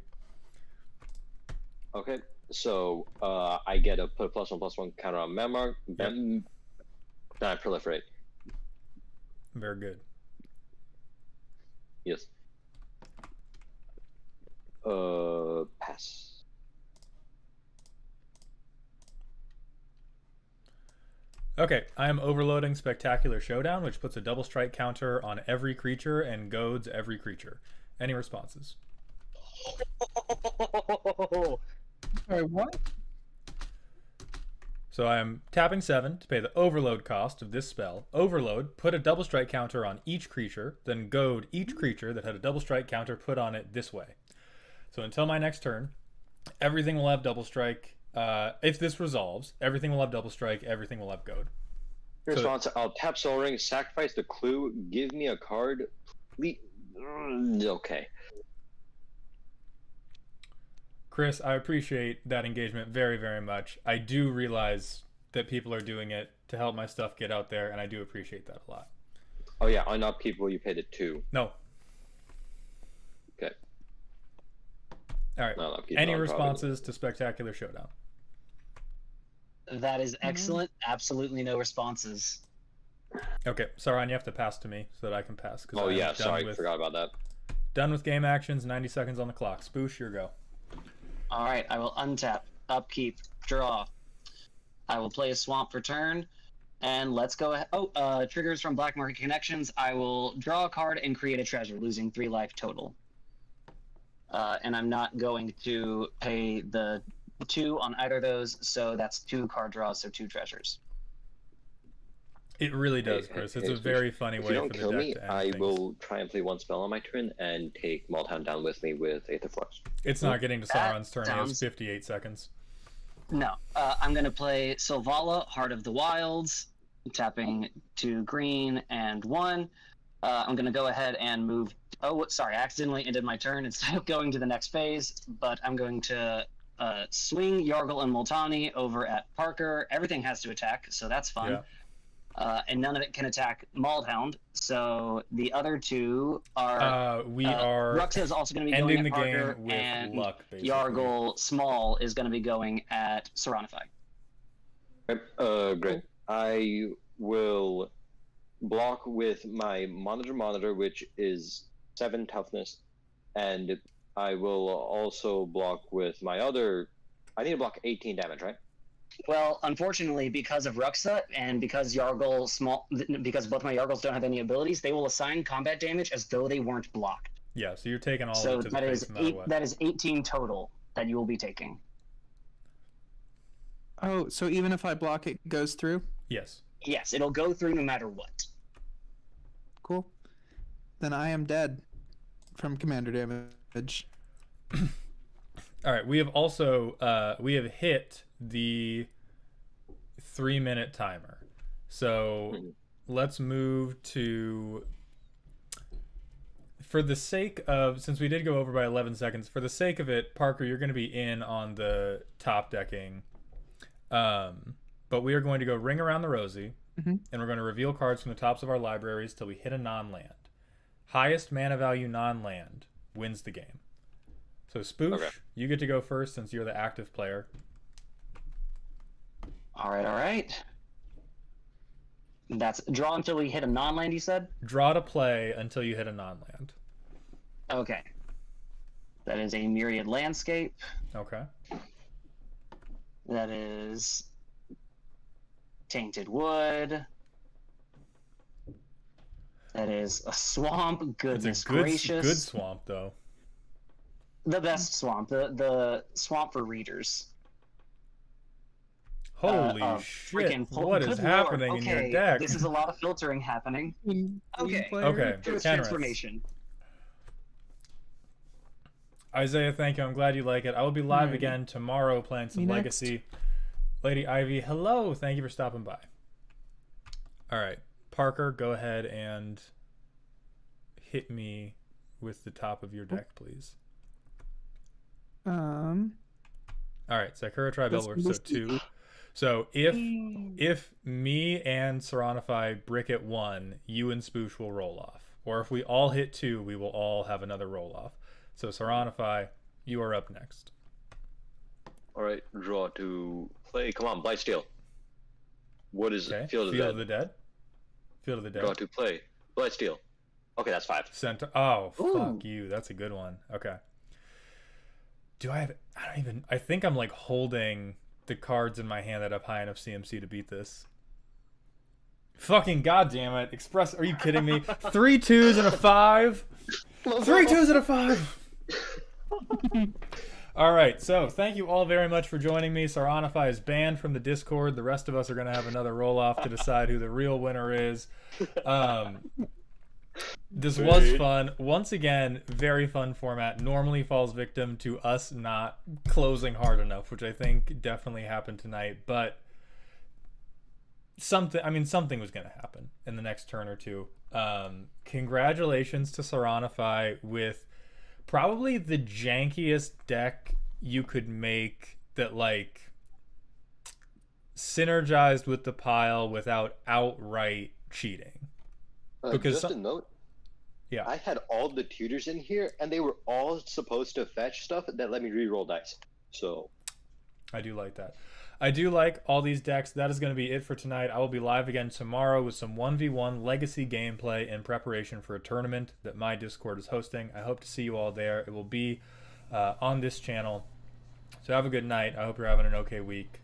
Okay, so I get a put a +1/+1 counter on Memmark. Then I proliferate. Very good. Yes. Pass. Okay, I am overloading Spectacular Showdown, which puts a double strike counter on every creature and goads every creature. Any responses? Sorry, what? So I am tapping 7 to pay the overload cost of this spell. Overload, put a double strike counter on each creature, then goad each creature that had a double strike counter put on it this way. So until my next turn, everything will have double strike. If this resolves, everything will have double strike, everything will have goad. Response, I'll tap Soul Ring, sacrifice the clue, give me a card. Okay. Chris, I appreciate that engagement very, very much. I do realize that people are doing it to help my stuff get out there, and I do appreciate that a lot. Oh yeah, on not people you paid it to. No. Okay. All right. No, Any responses to Spectacular Showdown? That is excellent. Absolutely no responses. Okay, Saran, you have to pass to me so that I can pass. Oh yeah, sorry, forgot about that. Done with game actions, 90 seconds on the clock. Spoosh, your go. All right, I will untap, upkeep, draw. I will play a swamp for turn, and let's go ahead. Oh, triggers from Black Market Connections. I will draw a card and create a treasure, losing 3 life total. And I'm not going to pay the 2 on either of those, so that's 2 card draws, so 2 treasures. It really does, Chris. It's a very funny way for the deck to end things. If you don't kill me, I will try and play 1 spell on my turn and take Maltown down with me with Aether Flux. It's not getting to Sauron's turn. He has 58 seconds. No. I'm going to play Sylvala, Heart of the Wilds, tapping 2 green and 1. I'm going to go ahead and move... Oh, sorry, I accidentally ended my turn instead of going to the next phase, but I'm going to swing Yargle and Multani over at Parker. Everything has to attack, so that's fun. Yeah. And none of it can attack Maulhound. So the other 2 are... we are Ruxa is also going to be ending going the at Parker, game with and luck, basically. Yargle Small is going to be going at Serenify. Great. I will block with my Monitor, which is 7 toughness, and I will also block with my other... I need to block 18 damage, right? Well, unfortunately, because of Ruxa and because Yargle Small, because both my Yargles don't have any abilities, they will assign combat damage as though they weren't blocked. Yeah, so you're taking all So of it to that the is face no matter 8. what. That is 18 total that you will be taking. Oh, so even if I block, it goes through? Yes. Yes, it'll go through no matter what. Cool. Then I am dead from commander damage. All right, we have also we have hit the 3-minute timer. So let's move to, for the sake of, since we did go over by 11 seconds, for the sake of it, Parker, you're going to be in on the top decking. But we are going to go Ring Around the Rosie, and we're going to reveal cards from the tops of our libraries till we hit a non-land. Highest mana value non-land wins the game. So Spoosh, you get to go first since you're the active player. All right. That's draw until we hit a non-land, you said? Draw to play until you hit a non-land. Okay. That is a Myriad Landscape. Okay. That is Tainted Wood. That is a Swamp. Goodness It's a good, gracious. good swamp, though. The best swamp. The swamp for readers. Holy shit! Freaking What is good happening Lord. in your Okay, deck? This is a lot of filtering happening. Okay. Okay, Truth Kenrith. transformation. Isaiah, thank you. I'm glad you like it. I will be live Alrighty. again tomorrow playing some Me next. Legacy. Lady Ivy, hello. Thank you for stopping by. All right, Parker, go ahead and hit me with the top of your deck, please. All right, Sakura Tribe That's Elder, so mostly- 2. So if me and Saronify brick at 1, you and Spoosh will roll off. Or if we all hit 2, we will all have another roll off. So Saronify, you are up next. All right, draw to play. Come on, Blightsteel. What is Okay. Field of the Dead? Dead. Field of the Dead. Draw to play. Blightsteel. Okay, that's 5. Center. Oh, Ooh. fuck you. That's a good one. Okay. Do I have? I don't even. I think I'm like holding the cards in my hand that have high enough CMC to beat this. Fucking goddamn it! Express. Are you kidding me? 3 2s and a 5. 3 2s and a 5. All right. So thank you all very much for joining me. Saronify is banned from the Discord. The rest of us are gonna have another roll off to decide who the real winner is. This was fun. Once again, very fun format. Normally falls victim to us not closing hard enough, which I think definitely happened tonight. But something was going to happen in the next turn or two. Congratulations to Saronify with probably the jankiest deck you could make that like synergized with the pile without outright cheating. Because just a note. Yeah. I had all the tutors in here, and they were all supposed to fetch stuff that let me re-roll dice. So I do like that. I do like all these decks. That is going to be it for tonight. I will be live again tomorrow with some 1v1 legacy gameplay in preparation for a tournament that my Discord is hosting. I hope to see you all there. It will be on this channel. So have a good night. I hope you're having an okay week.